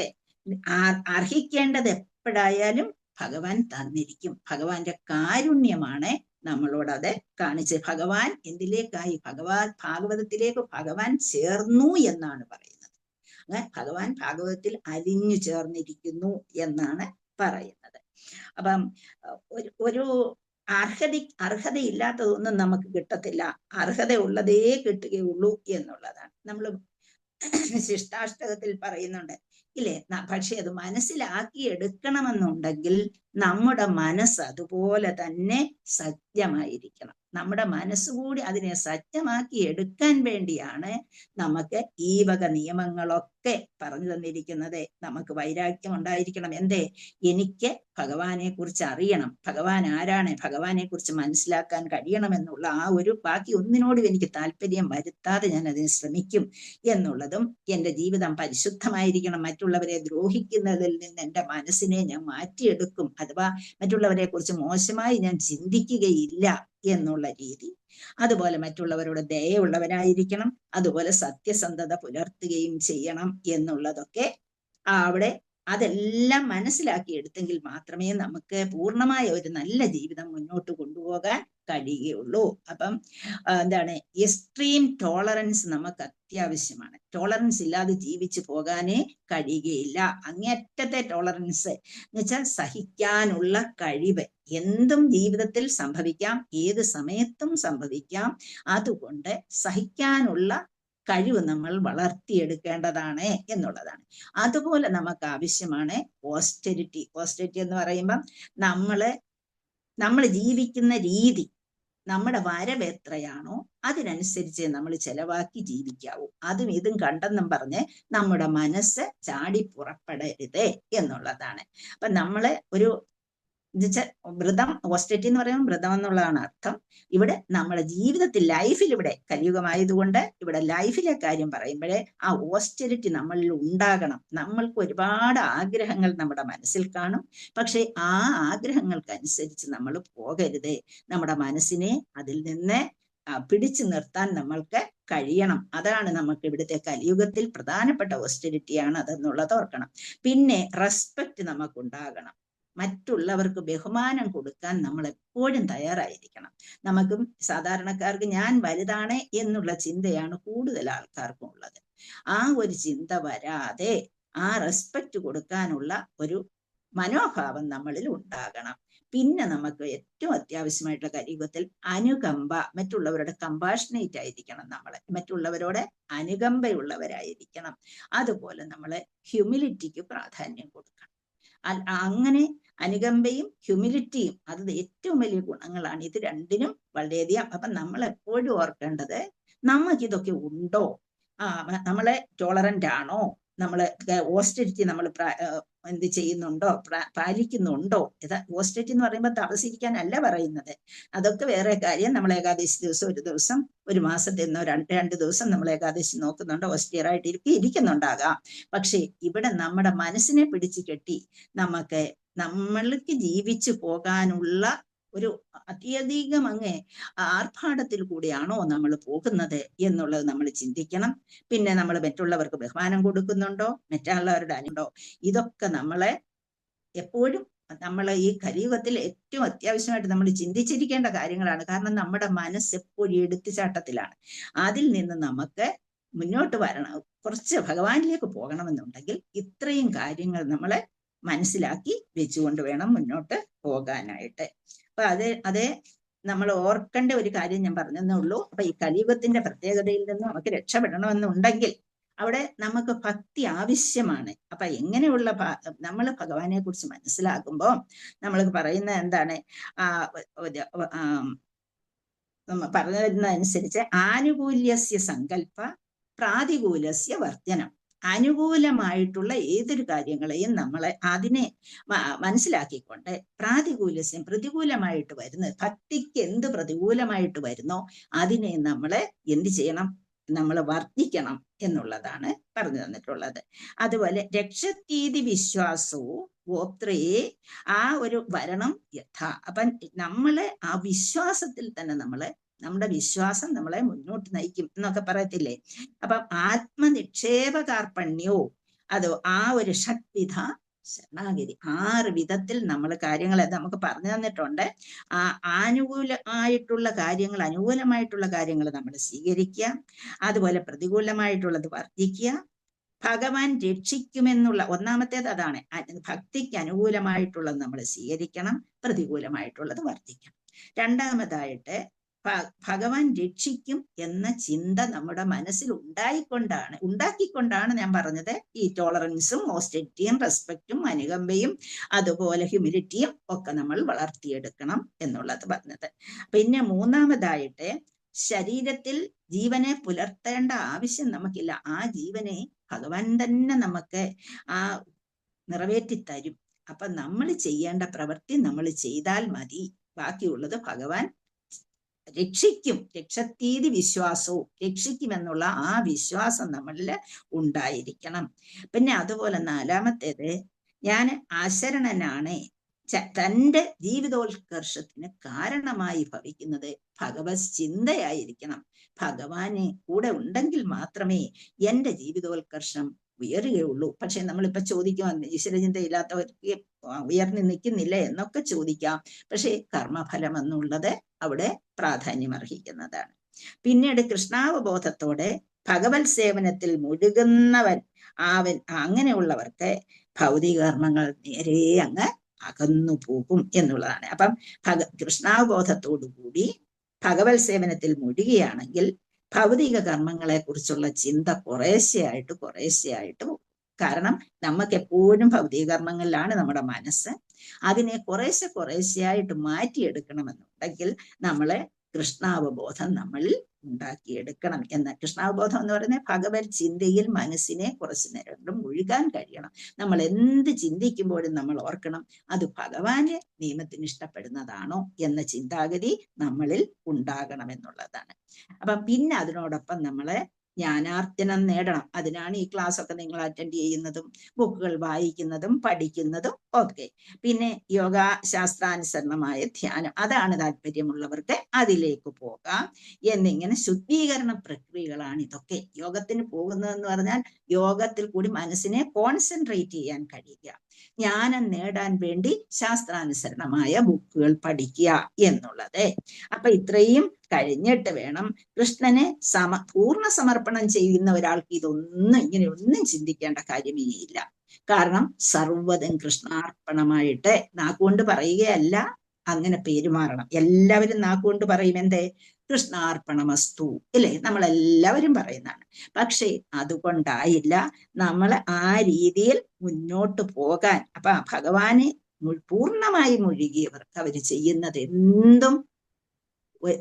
അർഹിക്കേണ്ടത് എപ്പോഴായാലും ഭഗവാൻ തന്നിരിക്കും. ഭഗവാന്റെ കാരുണ്യമാണ് നമ്മളോട് അത് കാണിച്ച്. ഭഗവാൻ എന്തിലേക്കായി? ഭാഗവതത്തിലേക്ക് ഭഗവാൻ ചേർന്നു എന്നാണ് പറയുന്നത്. ഭഗവാൻ ഭാഗവതത്തിൽ അലിഞ്ഞു ചേർന്നിരിക്കുന്നു എന്നാണ് പറയുന്നത്. അപ്പം ഒരു അർഹതയില്ലാത്തതൊന്നും നമുക്ക് കിട്ടത്തില്ല, അർഹത ഉള്ളതേ കിട്ടുകയുള്ളൂ എന്നുള്ളതാണ്. നമ്മൾ ശിഷ്ടാഷ്ടകത്തിൽ പറയുന്നുണ്ട് ഇല്ലേ? പക്ഷെ അത് മനസ്സിലാക്കി എടുക്കണമെന്നുണ്ടെങ്കിൽ നമ്മുടെ മനസ്സ് അതുപോലെ തന്നെ സജ്ജമായിരിക്കണം. നമ്മുടെ മനസ്സുകൂടി അതിനെ സജ്ജമാക്കി എടുക്കാൻ വേണ്ടിയാണ് നമുക്ക് ഈ വക നിയമങ്ങളൊക്കെ പറഞ്ഞു തന്നിരിക്കുന്നത്. നമുക്ക് വൈരാഗ്യം ഉണ്ടായിരിക്കണം. എന്തേ? എനിക്ക് ഭഗവാനെ കുറിച്ച് അറിയണം, ഭഗവാൻ ആരാണ്, ഭഗവാനെ കുറിച്ച് മനസ്സിലാക്കാൻ കഴിയണമെന്നുള്ള ആ ഒരു ബാക്കി ഒന്നിനോടും എനിക്ക് താല്പര്യം വരുത്താതെ ഞാൻ അതിന് ശ്രമിക്കും എന്നുള്ളതും, എൻ്റെ ജീവിതം പരിശുദ്ധമായിരിക്കണം, മറ്റുള്ളവരെ ദ്രോഹിക്കുന്നതിൽ നിന്ന് എൻ്റെ മനസ്സിനെ ഞാൻ മാറ്റിയെടുക്കും, അഥവാ മറ്റുള്ളവരെ കുറിച്ച് മോശമായി ഞാൻ ചിന്തിക്കുകയില്ല എന്നുള്ള രീതി. അതുപോലെ മറ്റുള്ളവരോട് ദയയുള്ളവരായിരിക്കണം, അതുപോലെ സത്യസന്ധത പുലർത്തുകയും ചെയ്യണം എന്നുള്ളതൊക്കെ അവിടെ അതെല്ലാം മനസ്സിലാക്കി എടുത്തെങ്കിൽ മാത്രമേ നമുക്ക് പൂർണ്ണമായ ഒരു നല്ല ജീവിതം മുന്നോട്ട് കൊണ്ടുപോകാൻ കഴിയുകയുള്ളൂ. അപ്പം എക്സ്ട്രീം ടോളറൻസ് നമുക്ക് അത്യാവശ്യമാണ്. ടോളറൻസ് ഇല്ലാതെ ജീവിച്ചു പോകാനേ കഴിയുകയില്ല. അങ്ങേയറ്റത്തെ ടോളറൻസ് എന്ന് വെച്ചാൽ സഹിക്കാനുള്ള കഴിവ്. എന്തും ജീവിതത്തിൽ സംഭവിക്കാം, ഏത് സമയത്തും സംഭവിക്കാം. അതുകൊണ്ട് സഹിക്കാനുള്ള കഴിവ് നമ്മൾ വളർത്തിയെടുക്കേണ്ടതാണ് എന്നുള്ളതാണ്. അതുപോലെ നമുക്ക് ആവശ്യമാണ് ഓസ്റ്റെരിറ്റി. ഓസ്റ്റെരിറ്റി എന്ന് പറയുമ്പം നമ്മൾ ജീവിക്കുന്ന രീതി, നമ്മുടെ വരവ് എത്രയാണോ അതിനനുസരിച്ച് നമ്മൾ ചെലവാക്കി ജീവിക്കാവൂ. അതും ഇതും കണ്ടെന്നും പറഞ്ഞ് നമ്മുടെ മനസ്സ് ചാടി പുറപ്പെടരുത് എന്നുള്ളതാണ്. അപ്പൊ നമ്മള് ഒരു വ്രതം, ഓസ്റ്റെരിറ്റി എന്ന് പറയുമ്പോൾ വ്രതം എന്നുള്ളതാണ് അർത്ഥം. ഇവിടെ നമ്മുടെ ജീവിതത്തിൽ ലൈഫിൽ, ഇവിടെ കലിയുഗമായതുകൊണ്ട് ഇവിടെ ലൈഫിലെ കാര്യം പറയുമ്പോഴേ ആ ഓസ്റ്റെരിറ്റി നമ്മളിൽ ഉണ്ടാകണം. നമ്മൾക്ക് ഒരുപാട് ആഗ്രഹങ്ങൾ നമ്മുടെ മനസ്സിൽ കാണും, പക്ഷെ ആ ആഗ്രഹങ്ങൾക്കനുസരിച്ച് നമ്മൾ പോകരുത്. നമ്മുടെ മനസ്സിനെ അതിൽ നിന്ന് പിടിച്ചു നിർത്താൻ നമ്മൾക്ക് കഴിയണം. അതാണ് നമുക്ക് ഇവിടുത്തെ കലിയുഗത്തിൽ പ്രധാനപ്പെട്ട ഓസ്റ്റെരിറ്റിയാണ് അതെന്നുള്ളത് ഓർക്കണം. പിന്നെ റെസ്പെക്റ്റ് നമുക്കുണ്ടാകണം. മറ്റുള്ളവർക്ക് ബഹുമാനം കൊടുക്കാൻ നമ്മൾ എപ്പോഴും തയ്യാറായിരിക്കണം. നമുക്കും സാധാരണക്കാർക്ക് ഞാൻ വലുതാണ് എന്നുള്ള ചിന്തയാണ് കൂടുതൽ ആൾക്കാർക്കും ഉള്ളത്. ആ ഒരു ചിന്ത വരാതെ ആ റെസ്പെക്റ്റ് കൊടുക്കാനുള്ള ഒരു മനോഭാവം നമ്മളിൽ ഉണ്ടാകണം. പിന്നെ നമുക്ക് ഏറ്റവും അത്യാവശ്യമായിട്ടുള്ള കലിയുഗത്തിൽ അനുകമ്പ, മറ്റുള്ളവരുടെ കമ്പാഷനേറ്റ് ആയിരിക്കണം. മറ്റുള്ളവരോട് അനുകമ്പയുള്ളവരായിരിക്കണം. അതുപോലെ നമ്മൾ ഹ്യൂമിലിറ്റിക്ക് പ്രാധാന്യം കൊടുക്കണം. അങ്ങനെ അനുകമ്പയും ഹ്യൂമിലിറ്റിയും അത് ഏറ്റവും വലിയ ഗുണങ്ങളാണ്. ഇത് രണ്ടിനും വളരെയധികം. അപ്പൊ നമ്മൾ എപ്പോഴും ഓർക്കേണ്ടത് നമുക്കിതൊക്കെ ഉണ്ടോ, നമ്മളെ ടോളറന്റ് ആണോ, നമ്മള് ഓസ്റ്റെരിറ്റി നമ്മൾ എന്ത് ചെയ്യുന്നുണ്ടോ, പാലിക്കുന്നുണ്ടോ. ഓസ്റ്റെരിറ്റി എന്ന് പറയുമ്പോൾ തപസിരിക്കാനല്ല പറയുന്നത്, അതൊക്കെ വേറെ കാര്യം. നമ്മൾ ഏകാദശി ദിവസം ഒരു ദിവസം, ഒരു മാസത്തിന്നോ 2 ദിവസം നമ്മൾ ഏകാദശി നോക്കുന്നുണ്ടോ, ഓസ്റ്റിയറായിട്ട് ഇരിക്കുന്നുണ്ടാകാം. പക്ഷെ ഇവിടെ നമ്മുടെ മനസ്സിനെ പിടിച്ചു കെട്ടി നമ്മൾക്ക് ജീവിച്ചു പോകാനുള്ള ഒരു അത്യധികം ആർഭാടത്തിൽ കൂടിയാണോ നമ്മൾ പോകുന്നത് എന്നുള്ളത് നമ്മൾ ചിന്തിക്കണം. പിന്നെ നമ്മൾ മറ്റുള്ളവർക്ക് ബഹുമാനം കൊടുക്കുന്നുണ്ടോ, മറ്റുള്ളവരുടെ അനുണ്ടോ, ഇതൊക്കെ നമ്മളെ എപ്പോഴും ഈ കലിയുഗത്തിൽ ഏറ്റവും അത്യാവശ്യമായിട്ട് നമ്മൾ ചിന്തിച്ചിരിക്കേണ്ട കാര്യങ്ങളാണ്. കാരണം നമ്മുടെ മനസ്സ് എപ്പോഴും എടുത്തുചാട്ടത്തിലാണ്. അതിൽ നിന്ന് നമുക്ക് മുന്നോട്ട് വരണം, കുറച്ച് ഭഗവാനിലേക്ക് പോകണമെന്നുണ്ടെങ്കിൽ ഇത്രയും കാര്യങ്ങൾ നമ്മളെ മനസ്സിലാക്കി വെച്ചുകൊണ്ട് വേണം മുന്നോട്ട് പോകാനായിട്ട്. അപ്പൊ അതേ നമ്മൾ ഓർക്കേണ്ട ഒരു കാര്യം ഞാൻ പറഞ്ഞതേ ഉള്ളൂ. അപ്പൊ ഈ കലിയുഗത്തിന്റെ പ്രത്യേകതയിൽ നിന്ന് നമുക്ക് രക്ഷപ്പെടണമെന്നുണ്ടെങ്കിൽ അവിടെ നമുക്ക് ഭക്തി ആവശ്യമാണ്. അപ്പൊ എങ്ങനെയുള്ള നമ്മൾ ഭഗവാനെ കുറിച്ച് മനസ്സിലാക്കുമ്പോൾ നമ്മൾ പറയുന്നത് എന്താണ്, പറഞ്ഞതനുസരിച്ച് ആനുകൂല്യസ്യ സങ്കല്പ പ്രാതികൂലസ്യ വർജനം. അനുകൂലമായിട്ടുള്ള ഏതൊരു കാര്യങ്ങളെയും നമ്മളെ അതിനെ മനസ്സിലാക്കിക്കൊണ്ട് പ്രാതികൂലസ്യം പ്രതികൂലമായിട്ട് വരുന്നത്, ഭക്തിക്ക് എന്ത് പ്രതികൂലമായിട്ട് വരുന്നോ അതിനെ നമ്മളെ എന്ത് ചെയ്യണം, നമ്മൾ വർദ്ധിക്കണം എന്നുള്ളതാണ് പറഞ്ഞു തന്നിട്ടുള്ളത്. അതുപോലെ രക്ഷതീതി വിശ്വാസവും ഗോത്രയെ ആ ഒരു വരണം യഥാ. അപ്പം നമ്മളെ ആ വിശ്വാസത്തിൽ തന്നെ നമ്മുടെ വിശ്വാസം നമ്മളെ മുന്നോട്ട് നയിക്കും എന്നൊക്കെ പറയത്തില്ലേ. അപ്പം ആത്മനിക്ഷേപകാർപ്പണ്യോ അതോ ആ ഒരു ഷഡ്വിധ ശരണാഗതി, 6 വിധത്തിൽ നമ്മൾ കാര്യങ്ങൾ നമുക്ക് പറഞ്ഞു തന്നിട്ടുണ്ട്. ആ അനുകൂലമായിട്ടുള്ള കാര്യങ്ങൾ നമ്മൾ സ്വീകരിക്കുക, അതുപോലെ പ്രതികൂലമായിട്ടുള്ളത് വർദ്ധിക്കുക, ഭഗവാൻ രക്ഷിക്കുമെന്നുള്ള ഒന്നാമത്തേത് അതാണ്. ഭക്തിക്ക് അനുകൂലമായിട്ടുള്ളത് നമ്മൾ സ്വീകരിക്കണം, പ്രതികൂലമായിട്ടുള്ളത് വർദ്ധിക്കണം. രണ്ടാമതായിട്ട് ഭഗവാൻ രക്ഷിക്കും എന്ന ചിന്ത നമ്മുടെ മനസ്സിൽ ഉണ്ടാക്കിക്കൊണ്ടാണ് ഞാൻ പറഞ്ഞത് ഈ ടോളറൻസും ഓസ്റ്റെറിറ്റിയും റെസ്പെക്റ്റും അനുകമ്പയും അതുപോലെ ഹ്യൂമിലിറ്റിയും ഒക്കെ നമ്മൾ വളർത്തിയെടുക്കണം എന്നുള്ളത് പറഞ്ഞത്. പിന്നെ മൂന്നാമതായിട്ട് ശരീരത്തിൽ ജീവനെ പുലർത്തേണ്ട ആവശ്യം നമുക്കില്ല. ആ ജീവനെ ഭഗവാൻ തന്നെ നമുക്ക് നിറവേറ്റിത്തരും. അപ്പൊ നമ്മൾ ചെയ്യേണ്ട പ്രവൃത്തി നമ്മൾ ചെയ്താൽ മതി, ബാക്കിയുള്ളത് ഭഗവാൻ രക്ഷിക്കും. രക്ഷതീതി വിശ്വാസവും, രക്ഷിക്കുമെന്നുള്ള ആ വിശ്വാസം നമ്മളിൽ ഉണ്ടായിരിക്കണം. പിന്നെ അതുപോലെ നാലാമത്തേത്, ഞാൻ അശരണനാണ്, തൻ്റെ ജീവിതോത്കർഷത്തിന് കാരണമായി ഭവിക്കുന്നത് ഭഗവത് ചിന്തയായിരിക്കണം. ഭഗവാനെ കൂടെ ഉണ്ടെങ്കിൽ മാത്രമേ എൻ്റെ ജീവിതോത്കർഷം ഉയരുകയുള്ളൂ. പക്ഷെ നമ്മളിപ്പോ ചോദിക്കാം, ഈശ്വരചിന്തയില്ലാത്തവർക്ക് ഉയർന്നു നിൽക്കുന്നില്ല എന്നൊക്കെ ചോദിക്കാം. പക്ഷെ കർമ്മഫലം എന്നുള്ളത് അവിടെ പ്രാധാന്യം അർഹിക്കുന്നതാണ്. പിന്നീട് കൃഷ്ണാവബോധത്തോടെ ഭഗവത് സേവനത്തിൽ മുഴുകുന്നവൻ അങ്ങനെയുള്ളവർക്ക് ഭൗതിക കർമ്മങ്ങൾ നേരെ അങ്ങ് അകന്നു പോകും എന്നുള്ളതാണ്. അപ്പം കൃഷ്ണാവബോധത്തോടു കൂടി ഭഗവത് സേവനത്തിൽ മുഴുകുകയാണെങ്കിൽ ഭൗതിക കർമ്മങ്ങളെ കുറിച്ചുള്ള ചിന്ത കുറേശ്ശെയായിട്ട് പോകും. കാരണം നമുക്ക് എപ്പോഴും ഭൗതിക കർമ്മങ്ങളിലാണ് നമ്മുടെ മനസ്സ്. അതിനെ കുറേശ്ശെയായിട്ട് മാറ്റിയെടുക്കണമെന്നുണ്ടെങ്കിൽ നമ്മളെ കൃഷ്ണാവബോധം നമ്മളിൽ ഉണ്ടാക്കിയെടുക്കണം. എന്ന് കൃഷ്ണാവബോധം എന്ന് പറയുന്നത് ഭഗവത് ചിന്തയിൽ മനസ്സിനെ കുറച്ചു നേരം മുഴുകാൻ കഴിയണം. നമ്മൾ എന്ത് ചിന്തിക്കുമ്പോഴും നമ്മൾ ഓർക്കണം, അത് ഭഗവാന്റെ നിയമത്തിന് ഇഷ്ടപ്പെടുന്നതാണോ എന്ന ചിന്താഗതി നമ്മളിൽ ഉണ്ടാകണം എന്നുള്ളതാണ്. അപ്പൊ പിന്നെ അതിനോടൊപ്പം നമ്മളെ ജ്ഞാനാർജനം നേടണം. അതിനാണ് ഈ ക്ലാസ് ഒക്കെ നിങ്ങൾ അറ്റൻഡ് ചെയ്യുന്നതും ബുക്കുകൾ വായിക്കുന്നതും പഠിക്കുന്നതും ഒക്കെ. പിന്നെ യോഗ ശാസ്ത്രാനുസരണമായ ധ്യാനം, അതാണ് താല്പര്യമുള്ളവർക്ക് അതിലേക്ക് പോകാം. എന്നിങ്ങനെ ശുദ്ധീകരണ പ്രക്രിയകളാണ് ഇതൊക്കെ. യോഗത്തിന് പോകുന്നതെന്ന് പറഞ്ഞാൽ യോഗത്തിൽ കൂടി മനസ്സിനെ കോൺസെൻട്രേറ്റ് ചെയ്യാൻ കഴിയുക, ജ്ഞാനം നേടാൻ വേണ്ടി ശാസ്ത്രാനുസരണമായ ബുക്കുകൾ പഠിക്കുക എന്നുള്ളത്. അപ്പൊ ഇത്രയും കഴിഞ്ഞിട്ട് വേണം കൃഷ്ണനെ പൂർണ്ണ സമർപ്പണം ചെയ്യുന്ന ഒരാൾക്ക് ഇങ്ങനെയൊന്നും ചിന്തിക്കേണ്ട കാര്യമേ ഇല്ല. കാരണം സർവ്വതും കൃഷ്ണാർപ്പണമായിട്ട് നാക്കുകൊണ്ട് പറയുകയല്ല, അങ്ങനെ പെരുമാറണം. എല്ലാവരും നാക്കുകൊണ്ട് പറയും എന്തേ, കൃഷ്ണാർപ്പണമസ്തു ഇല്ലേ, നമ്മളെല്ലാവരും പറയുന്നതാണ്. പക്ഷെ അതുകൊണ്ടായില്ല നമ്മൾ ആ രീതിയിൽ മുന്നോട്ട് പോകാൻ. അപ്പൊ ഭഗവാനെ പൂർണ്ണമായി മുഴുകിയവർക്ക് അവർ ചെയ്യുന്നത് എന്തും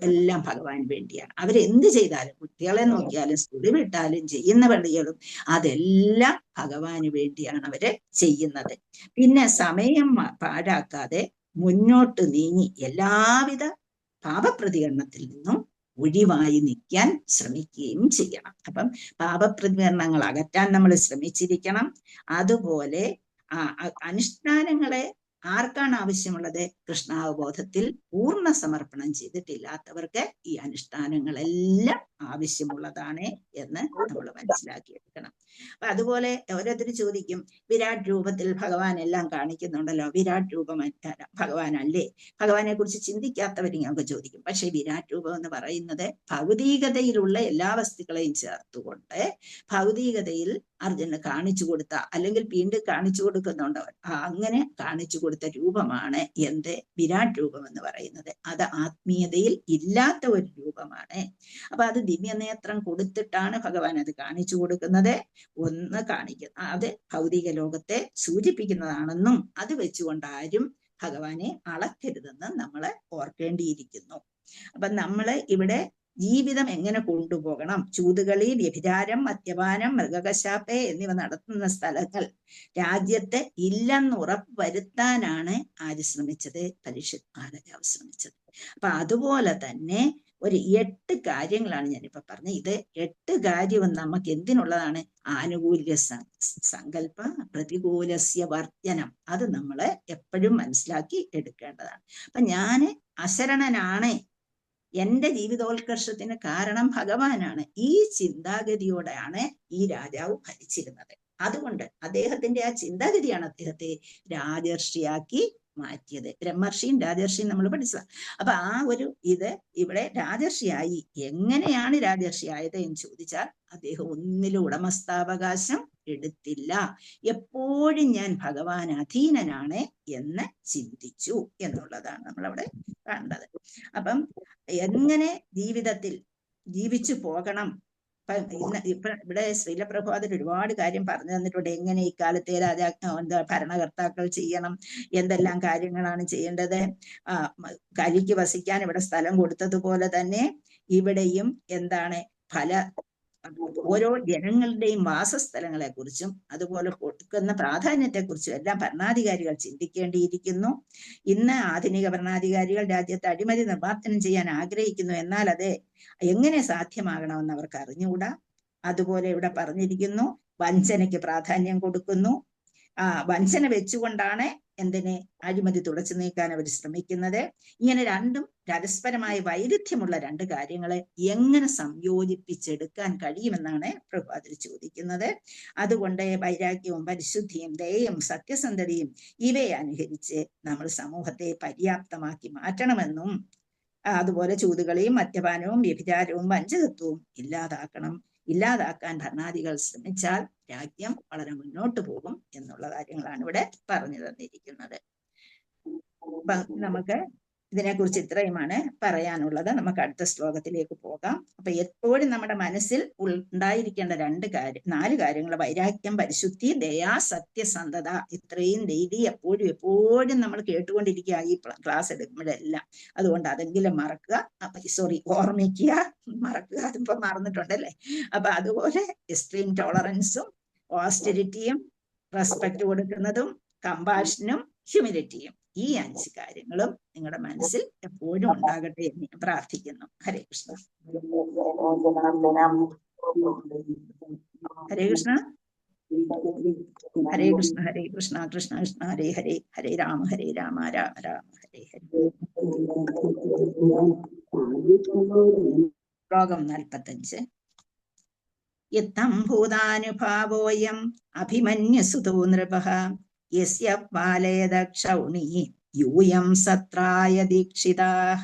എല്ലാം ഭഗവാൻ വേണ്ടിയാണ്. അവരെന്ത് ചെയ്താലും, കുട്ടികളെ നോക്കിയാലും സ്കൂളിൽ വിട്ടാലും ചെയ്യുന്ന പള്ളികളും അതെല്ലാം ഭഗവാന് വേണ്ടിയാണ് അവര് ചെയ്യുന്നത്. പിന്നെ സമയം പാഴാക്കാതെ മുന്നോട്ട് നീങ്ങി എല്ലാവിധ പാപപ്രതികരണത്തിൽ നിന്നും ഒഴിവായി നിൽക്കാൻ ശ്രമിക്കുകയും ചെയ്യണം. അപ്പം പാപപ്രതികരണങ്ങൾ അകറ്റാൻ നമ്മൾ ശ്രമിച്ചിരിക്കണം. അതുപോലെ അനുഷ്ഠാനങ്ങളെ ആർക്കാണ് ആവശ്യമുള്ളത്? കൃഷ്ണാവബോധത്തിൽ പൂർണ്ണ സമർപ്പണം ചെയ്തിട്ടില്ലാത്തവർക്ക് ഈ അനുഷ്ഠാനങ്ങളെല്ലാം ആവശ്യമുള്ളതാണ് എന്ന് നമ്മൾ മനസ്സിലാക്കിയെടുക്കണം. അപ്പൊ അതുപോലെ ഓരോരുത്തർ ചോദിക്കും, വിരാട് രൂപത്തിൽ ഭഗവാൻ എല്ലാം കാണിക്കുന്നുണ്ടല്ലോ, വിരാട് രൂപം ഭഗവാനല്ലേ? ഭഗവാനെ കുറിച്ച് ചിന്തിക്കാത്തവരിങ്ങൊക്കെ ചോദിക്കും. പക്ഷെ വിരാട് രൂപം എന്ന് പറയുന്നത് ഭൗതികതയിലുള്ള എല്ലാ വസ്തുക്കളെയും ചേർത്തുകൊണ്ട് ഭൗതികതയിൽ അർജുനന് കാണിച്ചു കൊടുത്ത, അല്ലെങ്കിൽ വീണ്ടും കാണിച്ചു കൊടുക്കുന്നുണ്ട്, അങ്ങനെ കാണിച്ചു കൊടുത്ത രൂപമാണ് എന്ത് വിരാട് രൂപം എന്ന് പറയുന്നത്. അത് ആത്മീയതയിൽ ഇല്ലാത്ത ഒരു രൂപമാണ്. അപ്പൊ അത് ദിവ്യനേത്രം കൊടുത്തിട്ടാണ് ഭഗവാൻ അത് കാണിച്ചു കൊടുക്കുന്നത്. ഒന്ന് കാണിക്കുന്നത് അത് ഭൗതിക ലോകത്തെ സൂചിപ്പിക്കുന്നതാണെന്നും അത് വെച്ചുകൊണ്ട് ആരും ഭഗവാനെ അളക്കരുതെന്ന് നമ്മൾ ഓർക്കേണ്ടിയിരിക്കുന്നു. അപ്പൊ നമ്മള് ഇവിടെ ജീവിതം എങ്ങനെ കൊണ്ടുപോകണം, ചൂതുകളി, വ്യഭിചാരം, മദ്യപാനം, മൃഗകശാപ്പ് എന്നിവ നടത്തുന്ന സ്ഥലങ്ങൾ രാജ്യത്ത് ഇല്ലെന്ന് ഉറപ്പ് വരുത്താനാണ് ആര് ശ്രമിച്ചത്? പരീക്ഷിത് മഹാരാജാവ് ശ്രമിച്ചത്. അപ്പൊ അതുപോലെ തന്നെ ഒരു 8 കാര്യങ്ങളാണ് ഞാനിപ്പോ പറഞ്ഞത്. ഇത് 8 കാര്യവും നമുക്ക് എന്തിനുള്ളതാണ്? ആനുകൂല്യ സങ്കല്പ പ്രതികൂലസ്യ വർജനം. അത് നമ്മൾ എപ്പോഴും മനസ്സിലാക്കി എടുക്കേണ്ടതാണ്. അപ്പൊ ഞാന് അശരണനാണ്, എന്റെ ജീവിതോത്കർഷത്തിന് കാരണം ഭഗവാനാണ്, ഈ ചിന്താഗതിയോടെയാണ് ഈ രാജാവ് ഭരിച്ചിരുന്നത്. അതുകൊണ്ട് അദ്ദേഹത്തിന്റെ ആ ചിന്താഗതിയാണ് അദ്ദേഹത്തെ രാജർഷിയാക്കി മാറ്റിയത്. ബ്രഹ്മർഷിയും രാജർഷിയും നമ്മൾ പഠിച്ചതാണ്. അപ്പൊ ആ ഒരു ഇത് ഇവിടെ രാജർഷിയായി. എങ്ങനെയാണ് രാജർഷിയായത് എന്ന് ചോദിച്ചാൽ അദ്ദേഹം ഒന്നിലും ഉടമസ്ഥാവകാശം എടുത്തില്ല. എപ്പോഴും ഞാൻ ഭഗവാൻ അധീനനാണ് എന്ന് ചിന്തിച്ചു എന്നുള്ളതാണ് നമ്മളവിടെ കണ്ടത്. അപ്പം എങ്ങനെ ജീവിതത്തിൽ ജീവിച്ചു പോകണം. ഇപ്പൊ ഇവിടെ ശ്രീലപ്രഭാതർ ഒരുപാട് കാര്യം പറഞ്ഞു തന്നിട്ടുണ്ട്. എങ്ങനെ ഇക്കാലത്തെ ഭരണകർത്താക്കൾ ചെയ്യണം, എന്തെല്ലാം കാര്യങ്ങളാണ് ചെയ്യേണ്ടത്. കലിക്ക് വസിക്കാൻ ഇവിടെ സ്ഥലം കൊടുത്തതുപോലെ തന്നെ ഇവിടെയും എന്താണ് ഓരോ ജനങ്ങളുടെയും വാസസ്ഥലങ്ങളെ കുറിച്ചും അതുപോലെ കൊടുക്കുന്ന പ്രാധാന്യത്തെക്കുറിച്ചും എല്ലാം ഭരണാധികാരികൾ ചിന്തിക്കേണ്ടിയിരിക്കുന്നു. ഇന്ന് ആധുനിക ഭരണാധികാരികൾ രാജ്യത്ത് അഴിമതി നിർമ്മാർജ്ജനം ചെയ്യാൻ ആഗ്രഹിക്കുന്നു. എന്നാൽ അത് എങ്ങനെ സാധ്യമാകണമെന്ന് അവർക്ക് അറിഞ്ഞുകൂടാ. അതുപോലെ ഇവിടെ പറഞ്ഞിരിക്കുന്നു, വഞ്ചനയ്ക്ക് പ്രാധാന്യം കൊടുക്കുന്നു. വഞ്ചന വെച്ചുകൊണ്ടാണ് എന്തിനെ അഴിമതി തുടച്ചു നീക്കാൻ അവർ ശ്രമിക്കുന്നത്. ഇങ്ങനെ രണ്ടും പരസ്പരമായ വൈരുദ്ധ്യമുള്ള 2 കാര്യങ്ങളെ എങ്ങനെ സംയോജിപ്പിച്ചെടുക്കാൻ കഴിയുമെന്നാണ് പ്രഭാതർ ചോദിക്കുന്നത്. അതുകൊണ്ട് വൈരാഗ്യവും പരിശുദ്ധിയും ദയയും സത്യസന്ധതയും ഇവയെ അനുകരിച്ച് നമ്മൾ സമൂഹത്തെ പര്യാപ്തമാക്കി മാറ്റണമെന്നും അതുപോലെ ചൂതുകളിയും മദ്യപാനവും വ്യഭിചാരവും വഞ്ചകത്വവും ഇല്ലാതാക്കാൻ ഭരണാധികാരികൾ ശ്രമിച്ചാൽ രാജ്യം വളരെ മുന്നോട്ട് പോകും എന്നുള്ള കാര്യങ്ങളാണ് ഇവിടെ പറഞ്ഞു തന്നിരിക്കുന്നത്. നമുക്ക് ഇതിനെക്കുറിച്ച് ഇത്രയുമാണ് പറയാനുള്ളത്. നമുക്ക് അടുത്ത ശ്ലോകത്തിലേക്ക് പോകാം. അപ്പൊ എപ്പോഴും നമ്മുടെ മനസ്സിൽ ഉണ്ടായിരിക്കേണ്ട 4 കാര്യങ്ങൾ: വൈരാഗ്യം, പരിശുദ്ധി, ദയ, സത്യസന്ധത. ഇത്രയും ഡെയിലി എപ്പോഴും നമ്മൾ കേട്ടുകൊണ്ടിരിക്കുക ഈ ക്ലാസ് എടുക്കുമ്പോഴെല്ലാം. അതുകൊണ്ട് അതെങ്കിലും ഓർമ്മിക്കുക, മറക്കുക. അതിപ്പോ മറന്നിട്ടുണ്ടല്ലേ. അപ്പൊ അതുപോലെ എക്സ്ട്രീം ടോളറൻസും ഓസ്റ്റെരിറ്റിയും റെസ്പെക്ട് കൊടുക്കുന്നതും കമ്പാഷനും ഹ്യൂമിലിറ്റിയും, ഈ 5 കാര്യങ്ങളും നിങ്ങളുടെ മനസ്സിൽ എപ്പോഴും ഉണ്ടാകട്ടെ എന്ന് ഞാൻ പ്രാർത്ഥിക്കുന്നു. ഹരേ കൃഷ്ണ. ഹരേ കൃഷ്ണ. ഹരേ കൃഷ്ണ. ഹരേ കൃഷ്ണ. കൃഷ്ണ കൃഷ്ണ ഹരേ ഹരേ. ഹരേ രാമ രാമ രാമ ഹരേ ഹരേ. ശ്ലോകം 45. യത്തം ഭൂതാനുഭാവോയം അഭിമന്യുസുതോ നൃപഃ യസ്യ പാലയദക്ഷൗണി യൂയം സത്രായ ദീക്ഷിതാഃ.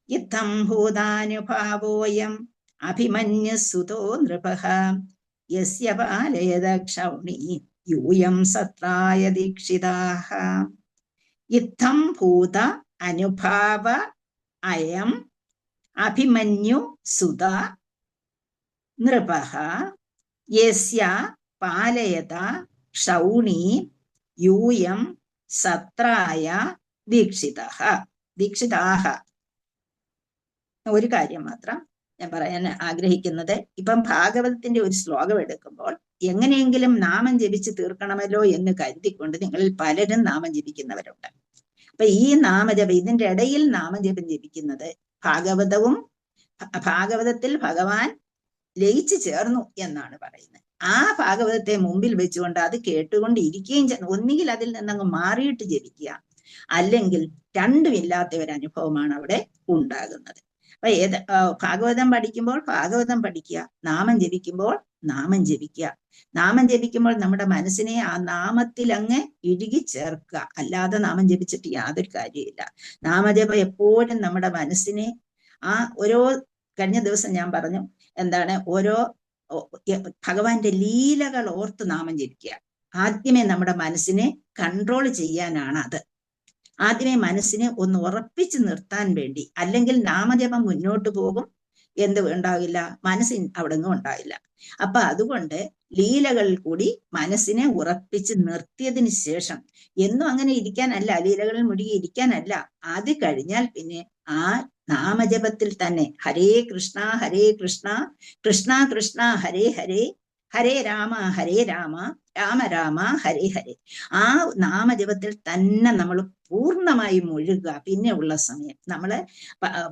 യത്തം ഭൂതാനുഭാവോയം അഭിമന്യുസുതോ നൃപഃ യസ്യ പാലയദക്ഷൗണി യൂയം സത്രായ ദീക്ഷിതാഃ. യിത്തം ഭൂത അനുഭാവ അയം അഭിമന്യു സുത നൃപഃ യസ്യ പാലയത ക്ഷൗണി യൂയം സത്രായ ദീക്ഷിതാഃ. ഒരു കാര്യം മാത്രം ഞാൻ പറയാൻ ആഗ്രഹിക്കുന്നത്, ഇപ്പം ഭാഗവതത്തിന്റെ ഒരു ശ്ലോകം എടുക്കുമ്പോൾ എങ്ങനെയെങ്കിലും നാമം ജപിച്ച് തീർക്കണമല്ലോ എന്ന് കരുതിക്കൊണ്ട് നിങ്ങളിൽ പലരും നാമം ജപിക്കുന്നവരുണ്ട്. അപ്പൊ ഈ നാമജപം, ഇതിന്റെ ഇടയിൽ നാമജപം ജപിക്കുന്നത് ഭാഗവതത്തിൽ ഭഗവാൻ ലയിച്ചു ചേർന്നു എന്നാണ് പറയുന്നത്. ആ ഭാഗവതത്തെ മുമ്പിൽ വെച്ചുകൊണ്ട് അത് കേട്ടുകൊണ്ടിരിക്കുകയും ഒന്നുകിൽ അതിൽ നിന്നങ്ങ് മാറിയിട്ട് ജപിക്കുക, അല്ലെങ്കിൽ രണ്ടും ഇല്ലാത്ത ഒരു അനുഭവമാണ് അവിടെ ഉണ്ടാകുന്നത്. അപ്പൊ ഭാഗവതം പഠിക്കുമ്പോൾ ഭാഗവതം പഠിക്കുക, നാമം ജപിക്കുമ്പോൾ നാമം ജപിക്കുക. നാമം ജപിക്കുമ്പോൾ നമ്മുടെ മനസ്സിനെ ആ നാമത്തിൽ അങ്ങ് ഇഴുകി ചേർക്കുക. അല്ലാതെ നാമം ജപിച്ചിട്ട് യാതൊരു കാര്യമില്ല. നാമജപം എപ്പോഴും നമ്മുടെ മനസ്സിനെ കഴിഞ്ഞ ദിവസം ഞാൻ പറഞ്ഞു, ഓരോ ഭഗവാന്റെ ലീലകൾ ഓർത്ത് നാമം ജപിക്കുക. ആദ്യമേ നമ്മുടെ മനസ്സിനെ കൺട്രോൾ ചെയ്യാനാണ് അത്. ആദ്യമേ മനസ്സിനെ ഒന്ന് ഉറപ്പിച്ചു നിർത്താൻ വേണ്ടി. അല്ലെങ്കിൽ നാമജപം മുന്നോട്ട് പോകും, എന്ത് ഉണ്ടാകില്ല, മനസ്സിന് അവിടെ ഒന്നും ഉണ്ടാവില്ല. അപ്പൊ അതുകൊണ്ട് ലീലകളിൽ കൂടി മനസ്സിനെ ഉറപ്പിച്ച് നിർത്തിയതിന് ശേഷം, എന്നും അങ്ങനെ ഇരിക്കാനല്ല, ലീലകളിൽ മുഴുകി ഇരിക്കാനല്ല, അത് കഴിഞ്ഞാൽ പിന്നെ ആ നാമജപത്തിൽ തന്നെ ഹരേ കൃഷ്ണ കൃഷ്ണ കൃഷ്ണ ഹരേ ഹരേ, ഹരേ രാമ രാമ രാമ ഹരേ ഹരേ, ആ നാമജപത്തിൽ തന്നെ നമ്മൾ പൂർണ്ണമായി മുഴുകുക. പിന്നെ ഉള്ള സമയം നമ്മള്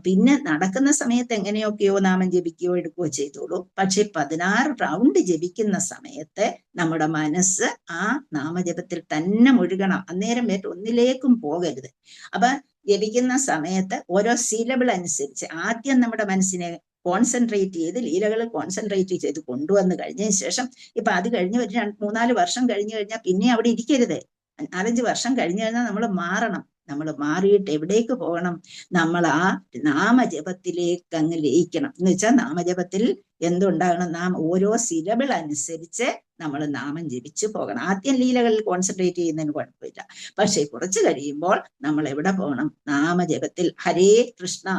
പിന്നെ നടക്കുന്ന സമയത്ത് എങ്ങനെയൊക്കെയോ നാമം ജപിക്കുകയോ എടുക്കുകയോ ചെയ്തോളൂ. പക്ഷെ 16 റൗണ്ട് ജപിക്കുന്ന സമയത്ത് നമ്മുടെ മനസ്സ് ആ നാമജപത്തിൽ തന്നെ മുഴുകണം. അന്നേരം ഒന്നിലേക്കും പോകരുത്. അപ്പൊ ജപിക്കുന്ന സമയത്ത് ഓരോ സിലബിൾ അനുസരിച്ച് ആദ്യം നമ്മുടെ മനസ്സിനെ കോൺസെൻട്രേറ്റ് ചെയ്ത് ലീലകൾ കോൺസെൻട്രേറ്റ് ചെയ്ത് കൊണ്ടുവന്ന് കഴിഞ്ഞതിന് ശേഷം, ഇപ്പൊ അത് കഴിഞ്ഞ് ഒരു 3-4 വർഷം കഴിഞ്ഞു കഴിഞ്ഞാൽ പിന്നെ അവിടെ ഇരിക്കരുത്. 4-5 വർഷം കഴിഞ്ഞു കഴിഞ്ഞാൽ നമ്മൾ മാറണം. നമ്മൾ മാറിയിട്ട് എവിടേക്ക് പോകണം? നമ്മൾ ആ നാമജപത്തിലേക്ക് അങ്ങ് ലയിക്കണം. എന്ന് വെച്ചാൽ നാമജപത്തിൽ എന്തുണ്ടാകണം? ഓരോ സിലബിൾ അനുസരിച്ച് നമ്മൾ നാമം ജപിച്ചു പോകണം. ആദ്യം ലീലകളിൽ കോൺസെൻട്രേറ്റ് ചെയ്യുന്നതിന് കുഴപ്പമില്ല. പക്ഷെ കുറച്ച് കഴിയുമ്പോൾ നമ്മൾ എവിടെ പോകണം? നാമജപത്തിൽ ഹരേ കൃഷ്ണ,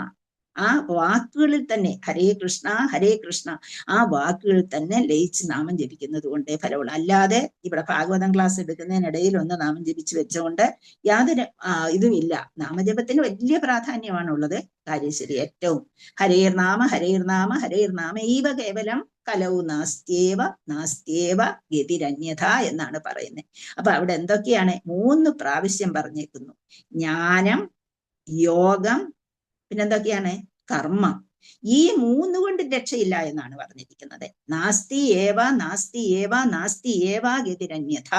ആ വാക്കുകളിൽ തന്നെ ഹരേ കൃഷ്ണ ആ വാക്കുകളിൽ തന്നെ ലയിച്ച് നാമം ജപിക്കുന്നത് കൊണ്ടേ ഫലമുള്ളൂ. അല്ലാതെ ഇവിടെ ഭാഗവതം ക്ലാസ് എടുക്കുന്നതിനിടയിൽ ഒന്ന് നാമം ജപിച്ച് വെച്ചുകൊണ്ട് യാതൊരു ഇതുമില്ല. നാമജപത്തിന് വലിയ പ്രാധാന്യമാണുള്ളത്. കാര്യം ശരി. ഏറ്റവും ഹരേർനാമ ഈവ കേവലം കലൗ നാസ്ത്യേവ ഗതിരന്യഥ എന്നാണ് പറയുന്നത്. അപ്പൊ അവിടെ എന്തൊക്കെയാണ്? 3 പ്രാവശ്യം പറഞ്ഞേക്കുന്നു. ജ്ഞാനം, യോഗം, പിന്നെന്തൊക്കെയാണ്? കർമ്മം. ഈ 3 കൊണ്ട് രക്ഷയില്ല എന്നാണ് പറഞ്ഞിരിക്കുന്നത്. നാസ്തി ഏവ ഗതിരന്യഥ.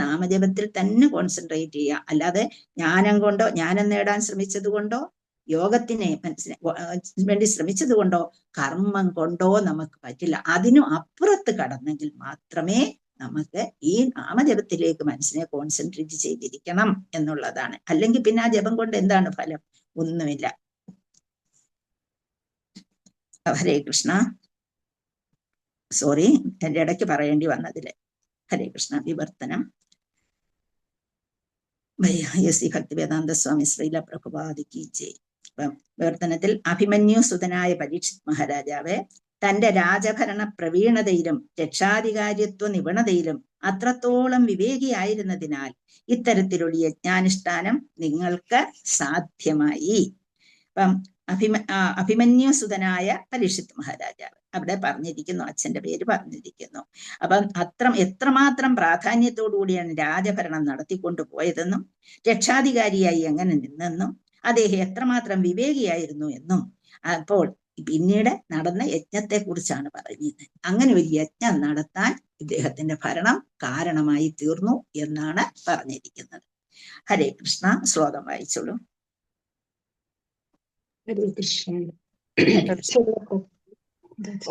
നാമജപത്തിൽ തന്നെ കോൺസെൻട്രേറ്റ് ചെയ്യുക. അല്ലാതെ ജ്ഞാനം നേടാൻ ശ്രമിച്ചത് കൊണ്ടോ യോഗത്തിനെ വേണ്ടി ശ്രമിച്ചത് കൊണ്ടോ കർമ്മം കൊണ്ടോ നമുക്ക് പറ്റില്ല. അതിനും അപ്പുറത്ത് കടന്നെങ്കിൽ മാത്രമേ നമുക്ക് ഈ നാമജപത്തിലേക്ക് മനസ്സിനെ കോൺസെൻട്രേറ്റ് ചെയ്തിരിക്കണം എന്നുള്ളതാണ്. അല്ലെങ്കിൽ പിന്നെ ആ ജപം കൊണ്ട് എന്താണ് ഫലം? ഒന്നുമില്ല. ഹരേ കൃഷ്ണ. സോറി, എന്റെ ഇടയ്ക്ക് പറയേണ്ടി വന്നതില്. ഹരേ കൃഷ്ണ. വിവർത്തനം. ശ്രീ ഭക്തിവേദാന്ത സ്വാമി ശ്രീല പ്രഭുപാദി കി ജയ്. വിവർത്തനത്തിൽ അഭിമന്യു സുതനായ പരീക്ഷിത് മഹാരാജാവ് തന്റെ രാജഭരണ പ്രവീണതയിലും രക്ഷാധികാരിത്വ നിപുണതയിലും അത്രത്തോളം വിവേകിയായിരുന്നതിനാൽ ഇത്തരത്തിലുള്ള യജ്ഞാനുഷ്ഠാനം നിങ്ങൾക്ക് സാധ്യമായി. അപ്പം അഭിമന്യു സുതനായ പരീക്ഷിത് മഹാരാജാവ് അവിടെ പറഞ്ഞിരിക്കുന്നു, അച്ഛന്റെ പേര് പറഞ്ഞിരിക്കുന്നു. അപ്പം എത്രമാത്രം പ്രാധാന്യത്തോടുകൂടിയാണ് രാജഭരണം നടത്തിക്കൊണ്ടു പോയതെന്നും രക്ഷാധികാരിയായി എങ്ങനെ നിന്നെന്നും അദ്ദേഹം എത്രമാത്രം വിവേകിയായിരുന്നു എന്നും അപ്പോൾ പിന്നീട് നടന്ന യജ്ഞത്തെ കുറിച്ചാണ് പറയുന്നത്. അങ്ങനെ ഒരു യജ്ഞം നടത്താൻ ഇദ്ദേഹത്തിന്റെ ഭരണം കാരണമായി തീർന്നു എന്നാണ് പറഞ്ഞിരിക്കുന്നത്. ഹരേ കൃഷ്ണ. ശ്ലോകം വായിച്ചോളൂ. ഹരേ കൃഷ്ണ.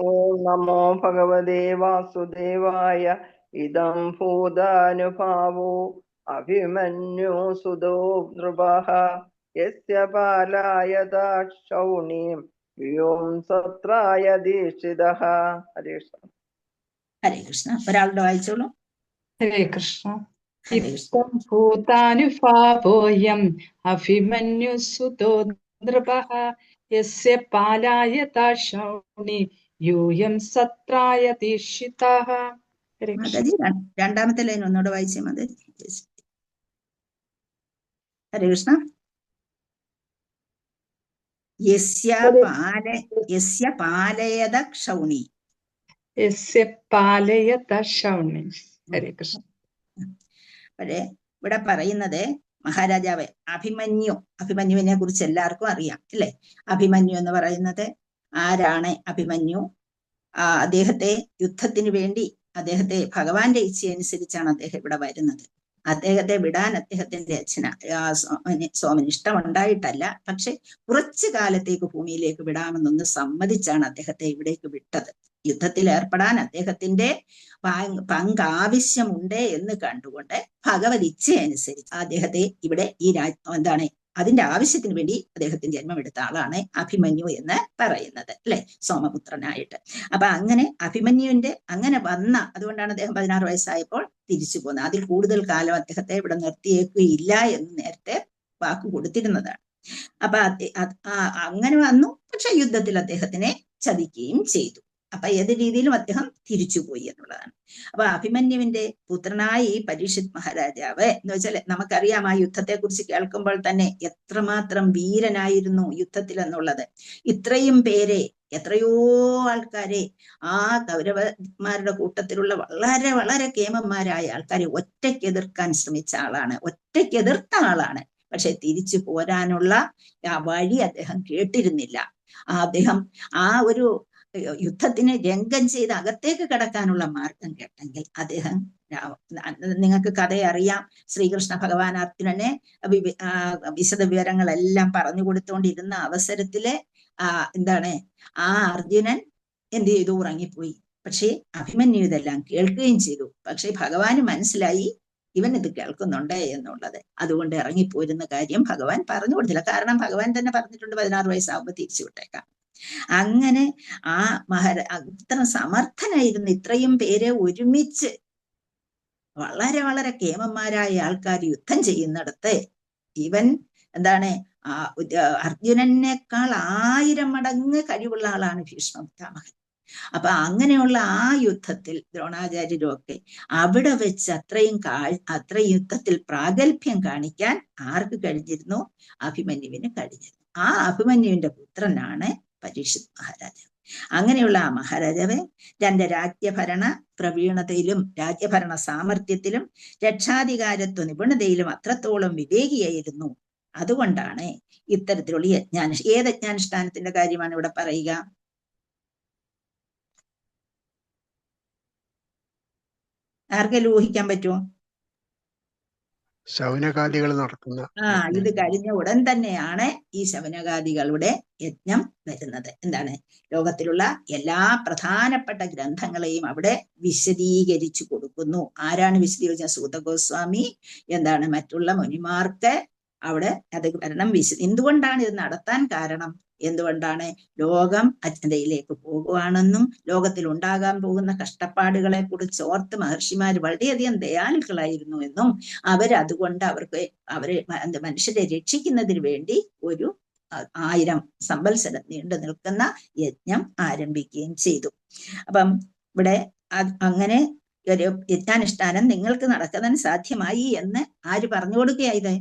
ഓം നമോ ഭഗവതേ വാസുദേവായ. ഇദം ഭൂതാനുഭാവോ അഭിമന്യു സുതോ നൃപഃ യസ്യ പാലായ ദാക്ഷൗണീം വ്യോം സത്രായ ദീക്ഷിതഃ. ഹരേ കൃഷ്ണ. ഹരേ കൃഷ്ണ. ഒരാളുടെ വായിച്ചോളൂ. ഹരേ കൃഷ്ണ. ഇത്തം ഭൂതാനുഭാവോയം അഭിമന്യു സുതോ നൃപഃ യസ്യ പാലായ ദാക്ഷൗണീ യൂയം സത്രായ ദീക്ഷിതഃ. മാതാജി, രണ്ടാമത്തെ ലൈൻ ഒന്നുകൂടെ വായിച്ചേ മാതാജി. ഹരേ കൃഷ്ണ. യസ്യ പാലയത ക്ഷൗണി. യസ്യ പാലയത ക്ഷൗണി. ഹരേ കൃഷ്ണ. അപ്പഴേ ഇവിടെ പറയുന്നത് മഹാരാജാവ് അഭിമന്യുവിനെ കുറിച്ച് എല്ലാവർക്കും അറിയാം അല്ലേ? അഭിമന്യു എന്ന് പറയുന്നത് ആരാണ്? അഭിമന്യു അദ്ദേഹത്തെ യുദ്ധത്തിന് വേണ്ടി ഭഗവാന്റെ ഇച്ഛയനുസരിച്ചാണ് അദ്ദേഹം ഇവിടെ വരുന്നത്. അദ്ദേഹത്തെ വിടാൻ അദ്ദേഹത്തിന്റെ സോമന് ഇഷ്ടമുണ്ടായിട്ടല്ല, പക്ഷെ കുറച്ചു കാലത്തേക്ക് ഭൂമിയിലേക്ക് വിടാമെന്നൊന്ന് സമ്മതിച്ചാണ് അദ്ദേഹത്തെ ഇവിടേക്ക് വിട്ടത്. യുദ്ധത്തിൽ ഏർപ്പെടാൻ അദ്ദേഹത്തിന്റെ പങ്ക് ആവശ്യമുണ്ട് എന്ന് കണ്ടുകൊണ്ട് ഭഗവത് ഇച്ഛയനുസരിച്ച് അദ്ദേഹത്തെ ഇവിടെ ഈ അതിന്റെ ആവശ്യത്തിന് വേണ്ടി അദ്ദേഹത്തിന് ജന്മമെടുത്ത ആളാണ് അഭിമന്യു എന്ന് പറയുന്നത്, അല്ലെ, സോമപുത്രനായിട്ട്. അപ്പൊ അങ്ങനെ അഭിമന്യുവിന്റെ അങ്ങനെ വന്ന, അതുകൊണ്ടാണ് അദ്ദേഹം 16 വയസ്സായപ്പോൾ തിരിച്ചു പോകുന്നത്. അതിൽ കൂടുതൽ കാലം അദ്ദേഹത്തെ ഇവിടെ നിർത്തിയേക്കുകയില്ല എന്ന് നേരത്തെ വാക്ക് കൊടുത്തിരുന്നതാണ്. അപ്പൊ അങ്ങനെ വന്നു. പക്ഷെ യുദ്ധത്തിൽ അദ്ദേഹത്തിനെ ചതിക്കുകയും ചെയ്തു. അപ്പൊ ഏത് രീതിയിലും അദ്ദേഹം തിരിച്ചുപോയി എന്നുള്ളതാണ്. അപ്പൊ അഭിമന്യുവിന്റെ പുത്രനായ ഈ പരീക്ഷിത് മഹാരാജാവ് എന്ന് വെച്ചാൽ നമുക്കറിയാം, ആ യുദ്ധത്തെ കുറിച്ച് കേൾക്കുമ്പോൾ തന്നെ എത്രമാത്രം വീരനായിരുന്നു യുദ്ധത്തിൽ എന്നുള്ളത്. ഇത്രയും പേരെ, എത്രയോ ആൾക്കാരെ, ആ കൗരവന്മാരുടെ കൂട്ടത്തിലുള്ള വളരെ വളരെ കേമന്മാരായ ആൾക്കാരെ ഒറ്റയ്ക്ക് എതിർക്കാൻ ശ്രമിച്ച ആളാണ്, ഒറ്റയ്ക്ക് എതിർത്ത ആളാണ്. പക്ഷെ തിരിച്ചു പോരാനുള്ള ആ വഴി അദ്ദേഹം കേട്ടിരുന്നില്ല. അദ്ദേഹം ആ ഒരു യുദ്ധത്തിന് രംഗം ചെയ്ത് അകത്തേക്ക് കടക്കാനുള്ള മാർഗം കേട്ടെങ്കിൽ അദ്ദേഹം, നിങ്ങൾക്ക് കഥയറിയാം, ശ്രീകൃഷ്ണ ഭഗവാൻ അർജുനനെ വിശദ വിവരങ്ങളെല്ലാം പറഞ്ഞു കൊടുത്തുകൊണ്ടിരുന്ന അവസരത്തില് എന്താണ്, ആ അർജുനൻ എന്ത് ചെയ്തു? ഉറങ്ങിപ്പോയി. പക്ഷേ അഭിമന്യു ഇതെല്ലാം കേൾക്കുകയും ചെയ്തു. പക്ഷെ ഭഗവാന് മനസ്സിലായി ഇവൻ ഇത് കേൾക്കുന്നുണ്ട് എന്നുള്ളത്. അതുകൊണ്ട് ഇറങ്ങിപ്പോരുന്ന കാര്യം ഭഗവാൻ പറഞ്ഞു കൊടുത്തില്ല. കാരണം ഭഗവാൻ തന്നെ പറഞ്ഞിട്ടുണ്ട് 16 വയസ്സാകുമ്പോൾ തിരിച്ചു വിട്ടേക്കാം. അങ്ങനെ ആ ഇത്ര സമർത്ഥനായിരുന്നു. ഇത്രയും പേരെ ഒരുമിച്ച് വളരെ വളരെ കേമന്മാരായ ആൾക്കാർ യുദ്ധം ചെയ്യുന്നിടത്ത് ഇവൻ എന്താണ്, അർജുനനേക്കാൾ 1000 മടങ്ങ് കഴിവുള്ള ആളാണ് ഭീഷ്മ പിതാമഹൻ. അപ്പൊ അങ്ങനെയുള്ള ആ യുദ്ധത്തിൽ ദ്രോണാചാര്യരും ഒക്കെ അവിടെ വെച്ച് അത്രയും യുദ്ധത്തിൽ പ്രാഗൽഭ്യം കാണിക്കാൻ ആർക്ക് കഴിഞ്ഞിരുന്നു? അഭിമന്യുവിന് കഴിഞ്ഞിരുന്നു. ആ അഭിമന്യുവിന്റെ പുത്രനാണ് പരീക്ഷിത് മഹാരാജാവ്. അങ്ങനെയുള്ള ആ മഹാരാജാവ് തന്റെ രാജ്യഭരണ പ്രവീണതയിലും രാജ്യഭരണ സാമർഥ്യത്തിലും രക്ഷാധികാരത്വ നിപുണതയിലും അത്രത്തോളം വിവേകിയായിരുന്നു. അതുകൊണ്ടാണ് ഇത്തരത്തിലുള്ള ഏത് യജ്ഞാനുഷ്ഠാനത്തിന്റെ കാര്യമാണ് ഇവിടെ പറയുക? ആർക്കെങ്കിലും ഊഹിക്കാൻ പറ്റുമോ? ശൗനകാദികൾ നടത്തുന്ന. ഇത് കഴിഞ്ഞ ഉടൻ തന്നെയാണ് ഈ ശൗനകാദികളുടെ യജ്ഞം വരുന്നത്. എന്താണ്, ലോകത്തിലുള്ള എല്ലാ പ്രധാനപ്പെട്ട ഗ്രന്ഥങ്ങളെയും അവിടെ വിശദീകരിച്ചു കൊടുക്കുന്നു. ആരാണ് വിശദീകരിച്ച? സൂത ഗോസ്വാമി എന്താണ് മറ്റുള്ള മുനിമാർക്ക് അവിടെ അത് വരണം. എന്തുകൊണ്ടാണ് ഇത് നടത്താൻ കാരണം? എന്തുകൊണ്ടാണ്? ലോകം അജ്ഞതയിലേക്ക് പോകുവാണെന്നും ലോകത്തിൽ ഉണ്ടാകാൻ പോകുന്ന കഷ്ടപ്പാടുകളെ കുറിച്ച് ഓർത്ത് മഹർഷിമാർ വളരെയധികം ദയാലുക്കളായിരുന്നു എന്നും അവരതുകൊണ്ട് അവരെ മനുഷ്യരെ രക്ഷിക്കുന്നതിന് വേണ്ടി ഒരു 1000 സംവത്സരം നീണ്ടു നിൽക്കുന്ന യജ്ഞം ആരംഭിക്കുകയും ചെയ്തു. അപ്പം ഇവിടെ അങ്ങനെ ഒരു യജ്ഞാനുഷ്ഠാനം നിങ്ങൾക്ക് നടക്കാൻ സാധ്യമായി എന്ന് ആര് പറഞ്ഞു കൊടുക്കുകയായത്?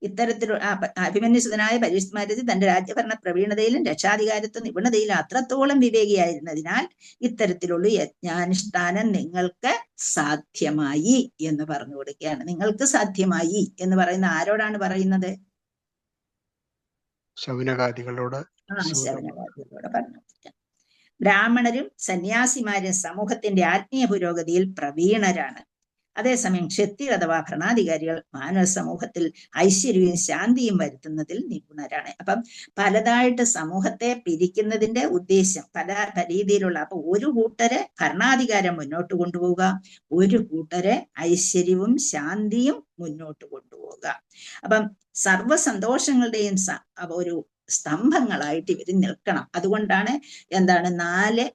ഇത്തരത്തിലുള്ള അഭിമന്യുസുതനായ പരീക്ഷിത് മഹാരാജ് തന്റെ രാജ്യഭരണ പ്രവീണതയിലും രക്ഷാധികാരത്വ നിപുണതയിലും അത്രത്തോളം വിവേകിയായിരുന്നതിനാൽ ഇത്തരത്തിലുള്ള യജ്ഞാനുഷ്ഠാനം നിങ്ങൾക്ക് സാധ്യമായി എന്ന് പറഞ്ഞു കൊടുക്കുകയാണ്. നിങ്ങൾക്ക് സാധ്യമായി എന്ന് പറയുന്ന ആരോടാണ് പറയുന്നത്? ശൗനകാദികളോട്. ശൗനകാദികളോട് പറഞ്ഞു കൊടുക്കുക. ബ്രാഹ്മണരും സന്യാസിമാരും സമൂഹത്തിന്റെ ആത്മീയ പുരോഗതിയിൽ പ്രവീണരാണ്. അതേസമയം ക്ഷത്രിയർ അഥവാ ഭരണാധികാരികൾ മാനവ സമൂഹത്തിൽ ഐശ്വര്യവും ശാന്തിയും വരുത്തുന്നതിൽ നിപുണരാണ്. അപ്പം പലതായിട്ട് സമൂഹത്തെ പിരിക്കുന്നതിന്റെ ഉദ്ദേശം പല രീതിയിലുള്ള, അപ്പൊ ഒരു കൂട്ടരെ ഭരണാധികാരം മുന്നോട്ട് കൊണ്ടുപോവുക, ഒരു കൂട്ടരെ ഐശ്വര്യവും ശാന്തിയും മുന്നോട്ട് കൊണ്ടുപോവുക. അപ്പം സർവസന്തോഷങ്ങളുടെയും ഒരു സ്തംഭങ്ങളായിട്ട് ഇവർ നിൽക്കണം. അതുകൊണ്ടാണ് എന്താണ് 4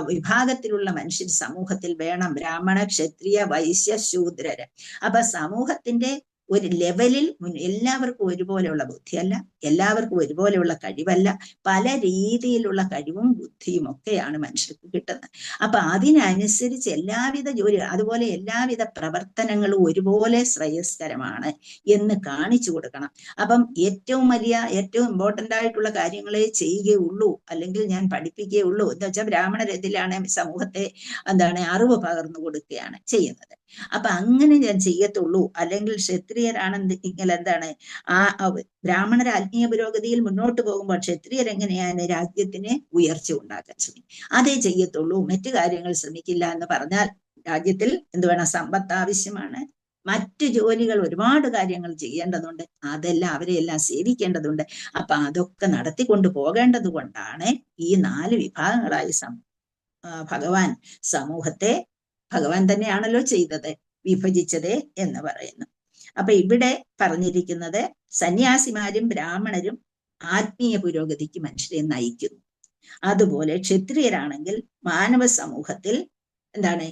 വിഭാഗത്തിലുള്ള മനുഷ്യർ സമൂഹത്തിൽ വേണം. ബ്രാഹ്മണ, ക്ഷത്രിയ, വൈശ്യ, ശൂദ്രര്. അപ്പൊ സമൂഹത്തിന്റെ ഒരു ലെവലിൽ എല്ലാവർക്കും ഒരുപോലെയുള്ള ബുദ്ധിയല്ല, എല്ലാവർക്കും ഒരുപോലെയുള്ള കഴിവല്ല, പല രീതിയിലുള്ള കഴിവും ബുദ്ധിയും ഒക്കെയാണ് മനുഷ്യർക്ക് കിട്ടുന്നത്. അപ്പൊ അതിനനുസരിച്ച് എല്ലാവിധ ജോലി, അതുപോലെ എല്ലാവിധ പ്രവർത്തനങ്ങളും ഒരുപോലെ ശ്രേയസ്കരമാണ് എന്ന് കാണിച്ചു കൊടുക്കണം. അപ്പം ഏറ്റവും ഇമ്പോർട്ടന്റ് ആയിട്ടുള്ള കാര്യങ്ങളെ ചെയ്യുകയുള്ളൂ, അല്ലെങ്കിൽ ഞാൻ പഠിപ്പിക്കുകയുള്ളൂ എന്ന് വെച്ചാൽ ബ്രാഹ്മണരത്തിലാണ് സമൂഹത്തെ അറിവ് പകർന്നു കൊടുക്കുകയാണ് ചെയ്യുന്നത്. അപ്പൊ അങ്ങനെ ഞാൻ ചെയ്യത്തുള്ളൂ. അല്ലെങ്കിൽ ക്ഷത്രിയരാണെങ്കിൽ ബ്രാഹ്മണർ ആത്മീയ പുരോഗതിയിൽ മുന്നോട്ട് പോകുമ്പോൾ ക്ഷത്രിയരെങ്ങനെയാണ് രാജ്യത്തിന് ഉയർച്ച ഉണ്ടാക്കാൻ ശ്രമിക്കും, അതേ ചെയ്യത്തുള്ളൂ, മറ്റു കാര്യങ്ങൾ ശ്രമിക്കില്ല എന്ന് പറഞ്ഞാൽ രാജ്യത്തിൽ സമ്പത്ത് ആവശ്യമാണ്, മറ്റു ജോലികൾ ഒരുപാട് കാര്യങ്ങൾ ചെയ്യേണ്ടതുണ്ട്, അവരെയെല്ലാം സേവിക്കേണ്ടതുണ്ട്. അപ്പൊ അതൊക്കെ നടത്തിക്കൊണ്ട് പോകേണ്ടത് കൊണ്ടാണ് ഈ 4 വിഭാഗങ്ങളായി ഭഗവാൻ സമൂഹത്തെ, ഭഗവാൻ തന്നെയാണല്ലോ ചെയ്തത്, വിഭജിച്ചത് എന്ന് പറയുന്നു. അപ്പൊ ഇവിടെ പറഞ്ഞിരിക്കുന്നത് സന്യാസിമാരും ബ്രാഹ്മണരും ആത്മീയ പുരോഗതിക്ക് മനുഷ്യരെ നയിക്കുന്നു. അതുപോലെ ക്ഷത്രിയരാണെങ്കിൽ മാനവ സമൂഹത്തിൽ എന്താണ്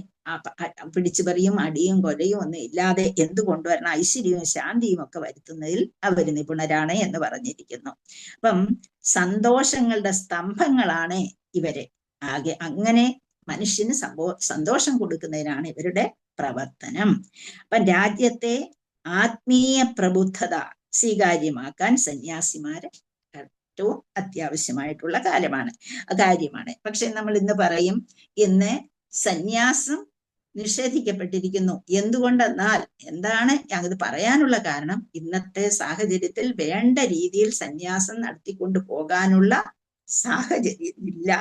പിടിച്ചുപറിയും അടിയും കൊലയും ഒന്നും ഇല്ലാതെ എന്ത് കൊണ്ടുവരണം, ഐശ്വര്യവും ശാന്തിയും ഒക്കെ വരുത്തുന്നതിൽ അവർ നിപുണരാണ് എന്ന് പറഞ്ഞിരിക്കുന്നു. അപ്പം സന്തോഷങ്ങളുടെ സ്തംഭങ്ങളാണ് ഇവര്. ആകെ അങ്ങനെ മനുഷ്യന് സന്തോഷം കൊടുക്കുന്നതിനാണ് ഇവരുടെ പ്രവർത്തനം. അപ്പം രാജ്യത്തെ ആത്മീയ പ്രബുദ്ധത സ്വീകാര്യമാക്കാൻ സന്യാസിമാര് ഏറ്റവും അത്യാവശ്യമായിട്ടുള്ള കാര്യമാണ്. പക്ഷെ നമ്മൾ ഇന്ന് പറയും, ഇന്ന് സന്യാസം നിഷേധിക്കപ്പെട്ടിരിക്കുന്നു. എന്തുകൊണ്ടെന്നാൽ എന്താണ് അത് പറയാനുള്ള കാരണം, ഇന്നത്തെ സാഹചര്യത്തിൽ വേണ്ട രീതിയിൽ സന്യാസം നടത്തിക്കൊണ്ടു പോകാനുള്ള സാഹചര്യം ഇല്ല,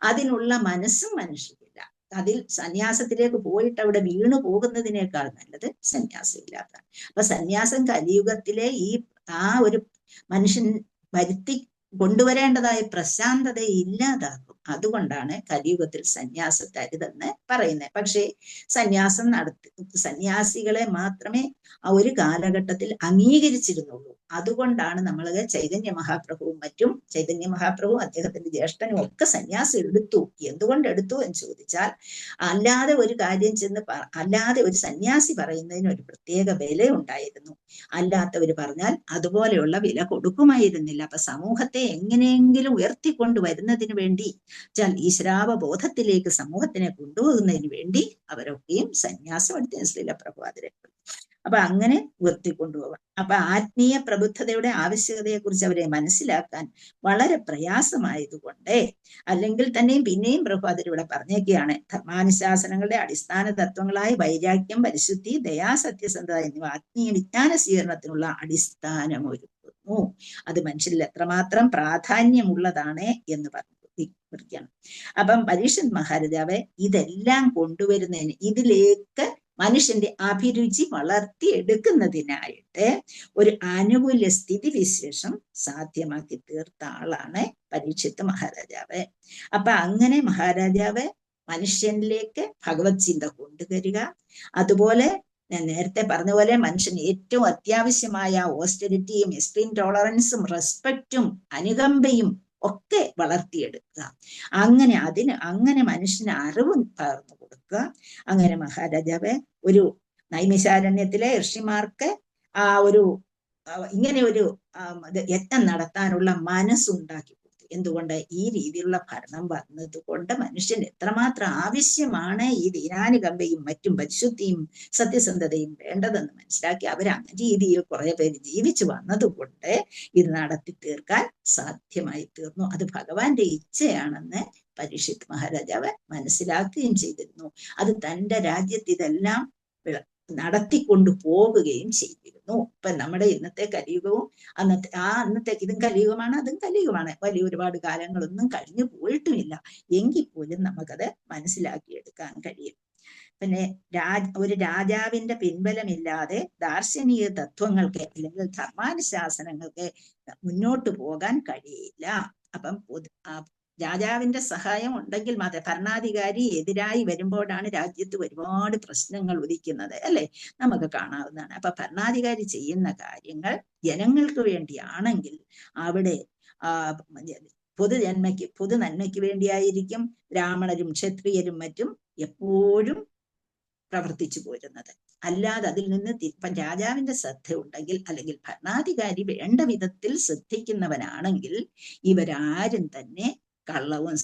അതിനുള്ള മനസ്സും മനുഷ്യരില്ല. അതിൽ സന്യാസത്തിലേക്ക് പോയിട്ട് അവിടെ വീണു പോകുന്നതിനേക്കാൾ നല്ലത് സന്യാസം ഇല്ലാത്തതാണ്. അപ്പൊ സന്യാസം കലിയുഗത്തിലെ ആ ഒരു മനുഷ്യൻ വരുത്തി കൊണ്ടുവരേണ്ടതായ പ്രശാന്തതയെ ഇല്ലാതാക്കും. അതുകൊണ്ടാണ് കലിയുഗത്തിൽ സന്യാസത്തെ അരുതെന്ന് പറയുന്നത്. പക്ഷേ സന്യാസികളെ മാത്രമേ ആ ഒരു കാലഘട്ടത്തിൽ അംഗീകരിച്ചിരുന്നുള്ളൂ. അതുകൊണ്ടാണ് നമ്മൾ ചൈതന്യ മഹാപ്രഭുവും അദ്ദേഹത്തിന്റെ ജ്യേഷ്ഠനും ഒക്കെ സന്യാസം എടുത്തു. എന്തുകൊണ്ട് എടുത്തു എന്ന് ചോദിച്ചാൽ, അല്ലാതെ ഒരു കാര്യം അല്ലാതെ ഒരു സന്യാസി പറയുന്നതിന് ഒരു പ്രത്യേക വില ഉണ്ടായിരുന്നു. അല്ലാത്തവർ പറഞ്ഞാൽ അതുപോലെയുള്ള വില കൊടുക്കുമായിരുന്നില്ല. അപ്പൊ സമൂഹത്തെ എങ്ങനെയെങ്കിലും ഉയർത്തിക്കൊണ്ടുവരുന്നതിന് വേണ്ടി, ഈശ്വരാവബോധത്തിലേക്ക് സമൂഹത്തിനെ കൊണ്ടുപോകുന്നതിന് വേണ്ടി അവരൊക്കെയും സന്യാസം എടുത്ത ശ്രീല പ്രഭുപാദരെ. അപ്പൊ അങ്ങനെ ഉയർത്തിക്കൊണ്ടുപോകാം. അപ്പൊ ആത്മീയ പ്രബുദ്ധതയുടെ ആവശ്യകതയെക്കുറിച്ച് അവരെ മനസ്സിലാക്കാൻ വളരെ പ്രയാസമായതുകൊണ്ട്, അല്ലെങ്കിൽ തന്നെയും പിന്നെയും പ്രഭുപാദർ ഇവിടെ പറഞ്ഞേക്കുകയാണ്, ധർമാനുശാസനങ്ങളുടെ അടിസ്ഥാന തത്വങ്ങളായ വൈരാഗ്യം, പരിശുദ്ധി, ദയാ, സത്യസന്ധത എന്നിവ ആത്മീയ വിജ്ഞാന സ്വീകരണത്തിനുള്ള അടിസ്ഥാനമൊരുക്കുന്നു. അത് മനുഷ്യരിൽ എത്രമാത്രം പ്രാധാന്യമുള്ളതാണ് എന്ന് പറഞ്ഞു. അപ്പം പരീക്ഷത് മഹാരാജാവ് ഇതെല്ലാം കൊണ്ടുവരുന്നതിന്, ഇതിലേക്ക് മനുഷ്യന്റെ അഭിരുചി വളർത്തിയെടുക്കുന്നതിനായിട്ട് ഒരു അനുകൂല സ്ഥിതിവിശേഷം സാധ്യമാക്കി തീർത്ത ആളാണ് പരീക്ഷിത്ത് മഹാരാജാവ്. അപ്പൊ അങ്ങനെ മഹാരാജാവ് മനുഷ്യനിലേക്ക് ഭഗവത് ചിന്ത കൊണ്ടുവരിക, അതുപോലെ ഞാൻ നേരത്തെ പറഞ്ഞ പോലെ മനുഷ്യന് ഏറ്റവും അത്യാവശ്യമായ ഓസ്റ്റെറിറ്റിയും എക്സ്ട്രീം ടോളറൻസും റെസ്പെക്റ്റും അനുകമ്പയും ഒക്കെ വളർത്തിയെടുക്കുക. അങ്ങനെ മനുഷ്യന് അറിവ് പകർന്നു കൊടുക്കുക. അങ്ങനെ മഹാരാജാവ് ഒരു നൈമിശാരണ്യത്തിലെ ഋഷിമാർക്ക് ഇങ്ങനെ ഒരു യത്നം നടത്താനുള്ള മനസ്സുണ്ടാക്കി കൊടുത്തു. എന്തുകൊണ്ട്? ഈ രീതിയിലുള്ള ഭരണം വന്നതുകൊണ്ട് മനുഷ്യന് എത്രമാത്രം ആവശ്യമാണ് ഈ ദീനാനുകമ്പയും മറ്റും പരിശുദ്ധിയും സത്യസന്ധതയും വേണ്ടതെന്ന് മനസ്സിലാക്കി അവർ അങ്ങനെ രീതിയിൽ കുറെ പേര് ജീവിച്ചു വന്നതുകൊണ്ട് ഇത് നടത്തി തീർക്കാൻ സാധ്യമായി തീർന്നു. അത് ഭഗവാന്റെ ഇച്ഛയാണെന്ന് പരീക്ഷിത് മഹാരാജാവ് മനസ്സിലാക്കുകയും ചെയ്തിരുന്നു. അത് തൻ്റെ രാജ്യത്ത് ഇതെല്ലാം നടത്തിക്കൊണ്ടു പോവുകയും ചെയ്തിരുന്നു. ഇപ്പൊ നമ്മുടെ ഇന്നത്തെ കലിയുഗവും അന്നത്തെ ഇതും കലിയുഗമാണ്, അതും കലിയുഗമാണ്. വലിയ ഒരുപാട് കാലങ്ങളൊന്നും കഴിഞ്ഞു പോയിട്ടുമില്ല. എങ്കിൽ പോലും നമുക്കത് മനസ്സിലാക്കിയെടുക്കാൻ കഴിയും. പിന്നെ ഒരു രാജാവിന്റെ പിൻബലമില്ലാതെ ദാർശനിക തത്വങ്ങൾക്ക് അല്ലെങ്കിൽ ധർമാനുശാസനങ്ങൾക്ക് മുന്നോട്ട് പോകാൻ കഴിയില്ല. അപ്പം രാജാവിന്റെ സഹായം ഉണ്ടെങ്കിൽ മാത്രമേ, ഭരണാധികാരി എതിരായി വരുമ്പോഴാണ് രാജ്യത്ത് ഒരുപാട് പ്രശ്നങ്ങൾ ഉദിക്കുന്നത്, അല്ലെ? നമുക്ക് കാണാവുന്നതാണ്. അപ്പൊ ഭരണാധികാരി ചെയ്യുന്ന കാര്യങ്ങൾ ജനങ്ങൾക്ക് വേണ്ടിയാണെങ്കിൽ അവിടെ പൊതു നന്മയ്ക്ക് വേണ്ടിയായിരിക്കും ബ്രാഹ്മണരും ക്ഷത്രിയരും മറ്റും എപ്പോഴും പ്രവർത്തിച്ചു പോരുന്നത്. അല്ലാതെ അതിൽ നിന്ന് ഇപ്പം രാജാവിന്റെ ശ്രദ്ധ ഉണ്ടെങ്കിൽ, അല്ലെങ്കിൽ ഭരണാധികാരി വേണ്ട വിധത്തിൽ ശ്രദ്ധിക്കുന്നവനാണെങ്കിൽ ഇവരാരും തന്നെ കള്ളവും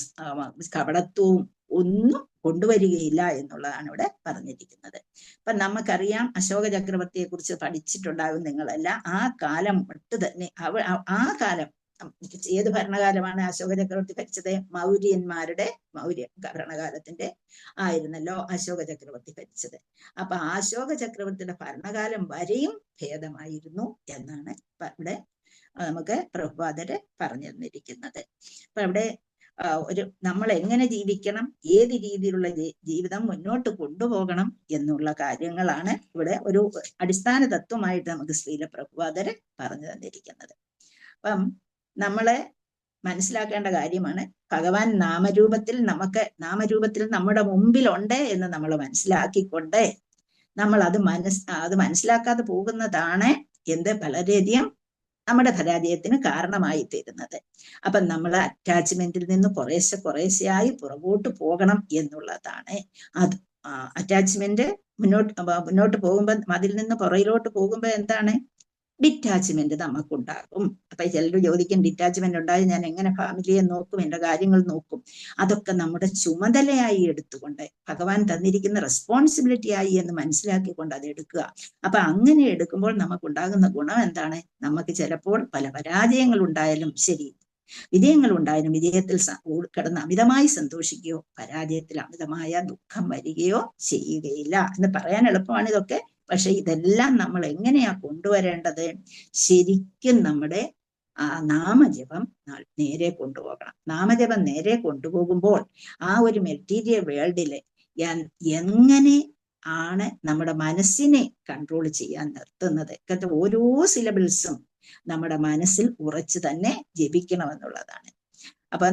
കപടത്വവും ഒന്നും കൊണ്ടുവരികയില്ല എന്നുള്ളതാണ് ഇവിടെ പറഞ്ഞിരിക്കുന്നത്. ഇപ്പൊ നമുക്കറിയാം, അശോക ചക്രവർത്തിയെ കുറിച്ച് പഠിച്ചിട്ടുണ്ടാകും നിങ്ങളെല്ലാം. ആ കാലം തൊട്ട് തന്നെ ആ കാലം ഏത് ഭരണകാലമാണ് അശോക ചക്രവർത്തി ഭരിച്ചത്? മൗര്യ ഭരണകാലത്തിന്റെ ആയിരുന്നല്ലോ അശോക ചക്രവർത്തി ഭരിച്ചത്. അപ്പൊ അശോക ചക്രവർത്തിയുടെ ഭരണകാലം വരെയും ഭേദമായിരുന്നു എന്നാണ് ഇവിടെ നമുക്ക് പ്രഭുപാദര് പറഞ്ഞു തന്നിരിക്കുന്നത്. അപ്പൊ ഇവിടെ നമ്മൾ എങ്ങനെ ജീവിക്കണം, ഏത് രീതിയിലുള്ള ജീവിതം മുന്നോട്ട് കൊണ്ടുപോകണം എന്നുള്ള കാര്യങ്ങളാണ് ഇവിടെ ഒരു അടിസ്ഥാന തത്വമായിട്ട് നമുക്ക് ശ്രീല പ്രഭുപാദര് പറഞ്ഞു തന്നിരിക്കുന്നത്. അപ്പം നമ്മളെ മനസ്സിലാക്കേണ്ട കാര്യമാണ്, ഭഗവാൻ നാമരൂപത്തിൽ നമ്മുടെ മുമ്പിലുണ്ട് എന്ന് നമ്മൾ മനസ്സിലാക്കിക്കൊണ്ട് നമ്മൾ അത് മനസ്സിലാക്കാതെ പോകുന്നതാണ് വളരെയധികം നമ്മുടെ പരാജയത്തിന് കാരണമായി തീരുന്നത്. അപ്പൊ നമ്മൾ അറ്റാച്ച്മെന്റിൽ നിന്ന് കുറേശ്ശെയായി പുറകോട്ട് പോകണം എന്നുള്ളതാണ്. അത് അറ്റാച്ച്മെന്റ് മുന്നോട്ട് പോകുമ്പോൾ, അതിൽ നിന്ന് പുറകിലോട്ട് പോകുമ്പോൾ എന്താണ്? ഡിറ്റാച്ച്മെന്റ് നമുക്കുണ്ടാകും. അപ്പൊ ചിലർ ചോദിക്കും, ഡിറ്റാച്ച്മെന്റ് ഉണ്ടായി ഞാൻ എങ്ങനെ ഫാമിലിയെ നോക്കും, എന്റെ കാര്യങ്ങൾ നോക്കും? അതൊക്കെ നമ്മുടെ ചുമതലയായി എടുത്തുകൊണ്ട്, ഭഗവാൻ തന്നിരിക്കുന്ന റെസ്പോൺസിബിലിറ്റി ആയി എന്ന് മനസ്സിലാക്കിക്കൊണ്ട് അത് എടുക്കുക. അപ്പൊ അങ്ങനെ എടുക്കുമ്പോൾ നമുക്കുണ്ടാകുന്ന ഗുണം എന്താണ്? നമുക്ക് ചിലപ്പോൾ പല പരാജയങ്ങൾ ഉണ്ടായാലും ശരി, വിജയങ്ങൾ ഉണ്ടായാലും വിജയത്തിൽ കിടന്ന് അമിതമായി സന്തോഷിക്കുകയോ പരാജയത്തിൽ അമിതമായ ദുഃഖം വരികയോ ചെയ്യുകയില്ല എന്ന് പറയാൻ എളുപ്പമാണ് ഇതൊക്കെ. പക്ഷെ ഇതെല്ലാം നമ്മൾ എങ്ങനെയാ കൊണ്ടുവരേണ്ടത്? ശരിക്കും നമ്മുടെ നാമജപം നേരെ കൊണ്ടുപോകണം. നാമജപം നേരെ കൊണ്ടുപോകുമ്പോൾ ആ ഒരു മെറ്റീരിയൽ വേൾഡില് എങ്ങനെ ആണ് നമ്മുടെ മനസ്സിനെ കൺട്രോൾ ചെയ്യാൻ നിർത്തുന്നത്? ഓരോ സിലബിൾസും നമ്മുടെ മനസ്സിൽ ഉറച്ചു തന്നെ ജപിക്കണമെന്നുള്ളതാണ്. അപ്പൊ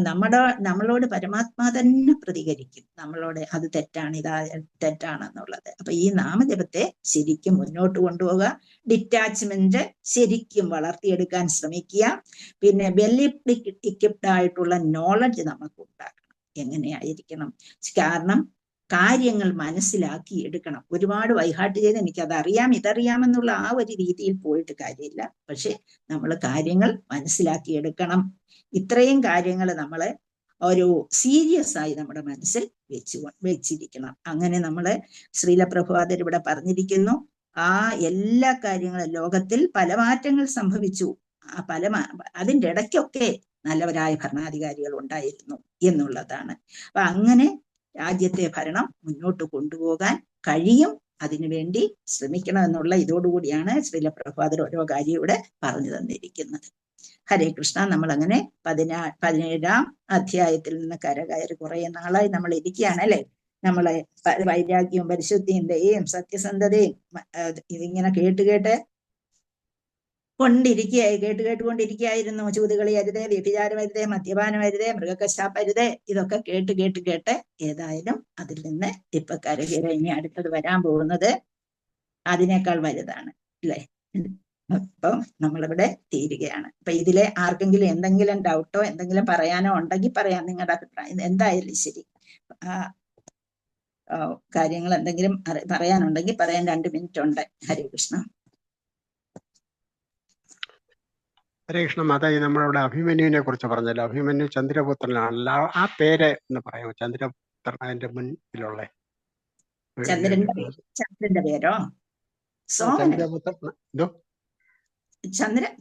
നമ്മളോട് പരമാത്മാ തന്നെ പ്രതികരിക്കും, നമ്മളോട് അത് തെറ്റാണ്, ഇതാ തെറ്റാണെന്നുള്ളത്. അപ്പൊ ഈ നാമജപത്തെ ശരിക്കും മുന്നോട്ട് കൊണ്ടുപോകുക, ഡിറ്റാച്ച്മെന്റ് ശരിക്കും വളർത്തിയെടുക്കാൻ ശ്രമിക്കുക. പിന്നെ വെൽ ഇക്വിപ്ഡ് ആയിട്ടുള്ള നോളജ് നമുക്ക് ഉണ്ടാക്കണം. എങ്ങനെയായിരിക്കണം? കാരണം കാര്യങ്ങൾ മനസ്സിലാക്കി എടുക്കണം. ഒരുപാട് വൈഹാട്ട് ചെയ്ത് എനിക്കത് അറിയാം ഇതറിയാമെന്നുള്ള ആ ഒരു രീതിയിൽ പോയിട്ട് കാര്യമില്ല. പക്ഷെ നമ്മൾ കാര്യങ്ങൾ മനസ്സിലാക്കി എടുക്കണം. ഇത്രയും കാര്യങ്ങൾ നമ്മൾ ഒരു സീരിയസ് ആയി നമ്മുടെ മനസ്സിൽ വെച്ചിരിക്കണം. അങ്ങനെ നമ്മള് ശ്രീല പ്രഭുപാദർ ഇവിടെ പറഞ്ഞിരിക്കുന്നു, ആ എല്ലാ കാര്യങ്ങളും ലോകത്തിൽ പല മാറ്റങ്ങൾ സംഭവിച്ചു. അതിൻ്റെ ഇടയ്ക്കൊക്കെ നല്ലവരായ ഭരണാധികാരികൾ ഉണ്ടായിരുന്നു എന്നുള്ളതാണ്. അപ്പൊ അങ്ങനെ രാജ്യത്തെ ഭരണം മുന്നോട്ട് കൊണ്ടുപോകാൻ കഴിയും. അതിനുവേണ്ടി ശ്രമിക്കണം എന്നുള്ള ഇതോടുകൂടിയാണ് ശ്രീല പ്രഭുപാദർ ഓരോ കാര്യം ഇവിടെ പറഞ്ഞു തന്നിരിക്കുന്നത്. ഹരേ കൃഷ്ണ. നമ്മൾ അങ്ങനെ 17-ാം അധ്യായത്തിൽ നിന്ന് കരകയറി കുറെ നാളായി നമ്മൾ ഇരിക്കുകയാണ് അല്ലെ. നമ്മളെ വൈരാഗ്യവും പരിശുദ്ധിയും ദയയും സത്യസന്ധതയും ഇതിങ്ങനെ കേട്ട് കേട്ടുകൊണ്ടിരിക്കുകയായിരുന്നു. ചൂതുകളി അരുതേ, വ്യഭിചാരം അരുതേ, മദ്യപാനം അരുതേ, മൃഗകശാപ്പ് അരുതേ, ഇതൊക്കെ കേട്ട് ഏതായാലും അതിൽ നിന്ന് ഇപ്പൊ കരകയറി. ഇനി അടുത്തത് വരാൻ പോകുന്നത് അതിനേക്കാൾ വലുതാണ് അല്ലേ. അപ്പൊ നമ്മളിവിടെ തീരുകയാണ്. അപ്പൊ ഇതിലെ ആർക്കെങ്കിലും എന്തെങ്കിലും ഡൗട്ടോ എന്തെങ്കിലും പറയാനോ ഉണ്ടെങ്കിൽ പറയാം. നിങ്ങളുടെ അഭിപ്രായം എന്തായാലും ശരി. കാര്യങ്ങൾ എന്തെങ്കിലും പറയാനുണ്ടെങ്കിൽ പറയാൻ 2 മിനിറ്റ് ഉണ്ട്. ഹരേ കൃഷ്ണ. ഹരേ കൃഷ്ണ. മാതാജി, നമ്മളിവിടെ അഭിമന്യുവിനെ കുറിച്ച് പറഞ്ഞല്ലോ. അഭിമന്യു ചന്ദ്രപുത്രനാണല്ലോ. ആ പേര് എന്ന് പറയാമോ? ചന്ദ്രപുത്രൻ അതിന്റെ മുൻപിലുള്ള ചന്ദ്രന്റെ പേരോ? ചന്ദ്രപുത്രൻ എന്തോ?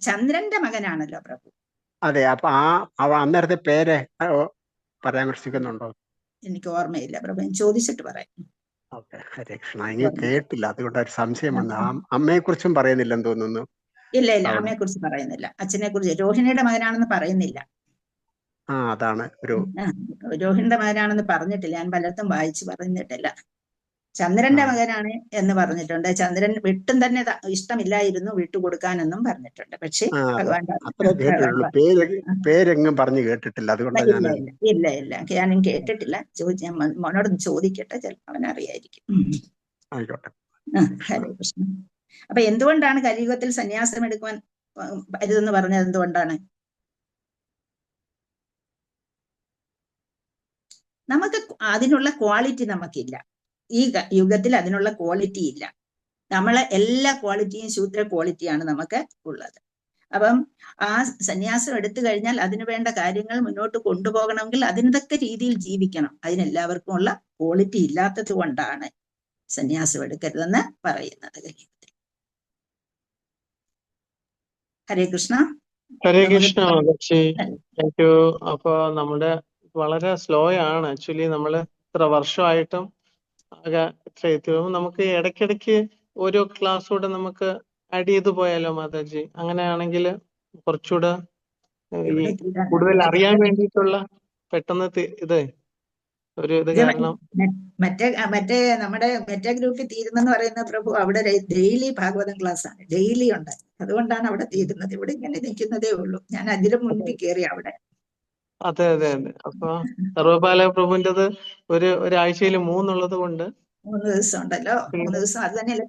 ചന്ദ്രന്റെ മകനാണല്ലോ പ്രഭു. അതെ. അപ്പൊ അന്നേരത്തെ പേര് പരാമർശിക്കുന്നുണ്ടോ? എനിക്ക് ഓർമ്മയില്ല പ്രഭു, ഞാൻ ചോദിച്ചിട്ട് പറയാം. ഓക്കെ. ഹരേ കൃഷ്ണ. എനിക്ക് കേട്ടില്ല, അതുകൊണ്ട് ഒരു സംശയം വന്നു. അമ്മയെ കുറിച്ചും പറയുന്നില്ലെന്ന് തോന്നുന്നു. ഇല്ല അമ്മയെ കുറിച്ച് പറയുന്നില്ല. അച്ഛനെ കുറിച്ച്, രോഹിണിയുടെ മകനാണെന്ന് പറയുന്നില്ല. അതാണ് ഒരു രോഹിണിയുടെ മകനാണെന്ന് പറഞ്ഞിട്ടില്ല. ഞാൻ പലർത്തും വായിച്ചു പറഞ്ഞിട്ടില്ല. ചന്ദ്രന്റെ മകനാണ് എന്ന് പറഞ്ഞിട്ടുണ്ട്. ചന്ദ്രൻ വിട്ടും തന്നെ ഇഷ്ടമില്ലായിരുന്നു വിട്ടുകൊടുക്കാനെന്നും പറഞ്ഞിട്ടുണ്ട്. പക്ഷെ പേരെങ്ങും പറഞ്ഞു കേട്ടിട്ടില്ല. അതുകൊണ്ട് ഇല്ല ഞാനും കേട്ടിട്ടില്ല. ഞാൻ മോനോടൊന്ന് ചോദിക്കട്ടെ, ചിലപ്പോൾ അവനറിയായിരിക്കും. ആയിക്കോട്ടെ. ഹരേ കൃഷ്ണ. അപ്പൊ എന്തുകൊണ്ടാണ് കലിയുഗത്തിൽ സന്യാസം എടുക്കുവാൻ അരുതെന്ന് പറഞ്ഞത്? എന്തുകൊണ്ടാണ്? നമുക്ക് അതിനുള്ള ക്വാളിറ്റി നമുക്കില്ല. ഈ യുഗത്തിൽ അതിനുള്ള ക്വാളിറ്റി ഇല്ല. നമ്മളെ എല്ലാ ക്വാളിറ്റിയും ശൂദ്ര ക്വാളിറ്റിയാണ് നമുക്ക് ഉള്ളത്. അപ്പം ആ സന്യാസം എടുത്തു കഴിഞ്ഞാൽ അതിനു വേണ്ട കാര്യങ്ങൾ മുന്നോട്ട് കൊണ്ടുപോകണമെങ്കിൽ അതിനൊക്കെ രീതിയിൽ ജീവിക്കണം. അതിനെല്ലാവർക്കും ഉള്ള ക്വാളിറ്റി ഇല്ലാത്തത് കൊണ്ടാണ് സന്യാസം എടുക്കരുതെന്ന് പറയുന്നത് കലിയുഗത്തിൽ. ഹരേ കൃഷ്ണ. ഹരേ കൃഷ്ണ. Thank you. അപ്പൊ നമ്മുടെ വളരെ സ്ലോ ആണ് ആക്ച്വലി. നമ്മള് ഇത്ര വർഷമായിട്ടും നമുക്ക് ഇടയ്ക്കിടയ്ക്ക് ഓരോ ക്ലാസ് കൂടെ നമുക്ക് ആഡ് ചെയ്തു പോയാലോ മാതാജി? അങ്ങനെയാണെങ്കിൽ കുറച്ചുകൂടെ കൂടുതൽ അറിയാൻ വേണ്ടിയിട്ടുള്ള പെട്ടെന്ന് കാരണം മറ്റേ നമ്മുടെ മറ്റേ ഗ്രൂപ്പിൽ തീരുന്നെന്ന് പറയുന്ന പ്രഭു അവിടെ ഡെയിലി ഭാഗവതം ക്ലാസ് ആണ്, ഡെയിലി ഉണ്ട്. അതുകൊണ്ടാണ് അവിടെ തീരുന്നത്. ഇവിടെ ഇങ്ങനെ നിൽക്കുന്നതേ ഉള്ളൂ. ഞാൻ അതിലും മുൻപിൽ കയറി അവിടെ. അതെ. അപ്പൊ സർവപാല പ്രഭുവിൻ്റെത് ഒരാഴ്ചയിൽ 3 ഉള്ളത് കൊണ്ട് 3 ദിവസം ഉണ്ടല്ലോ. 3 ദിവസം അത് തന്നെയല്ലേ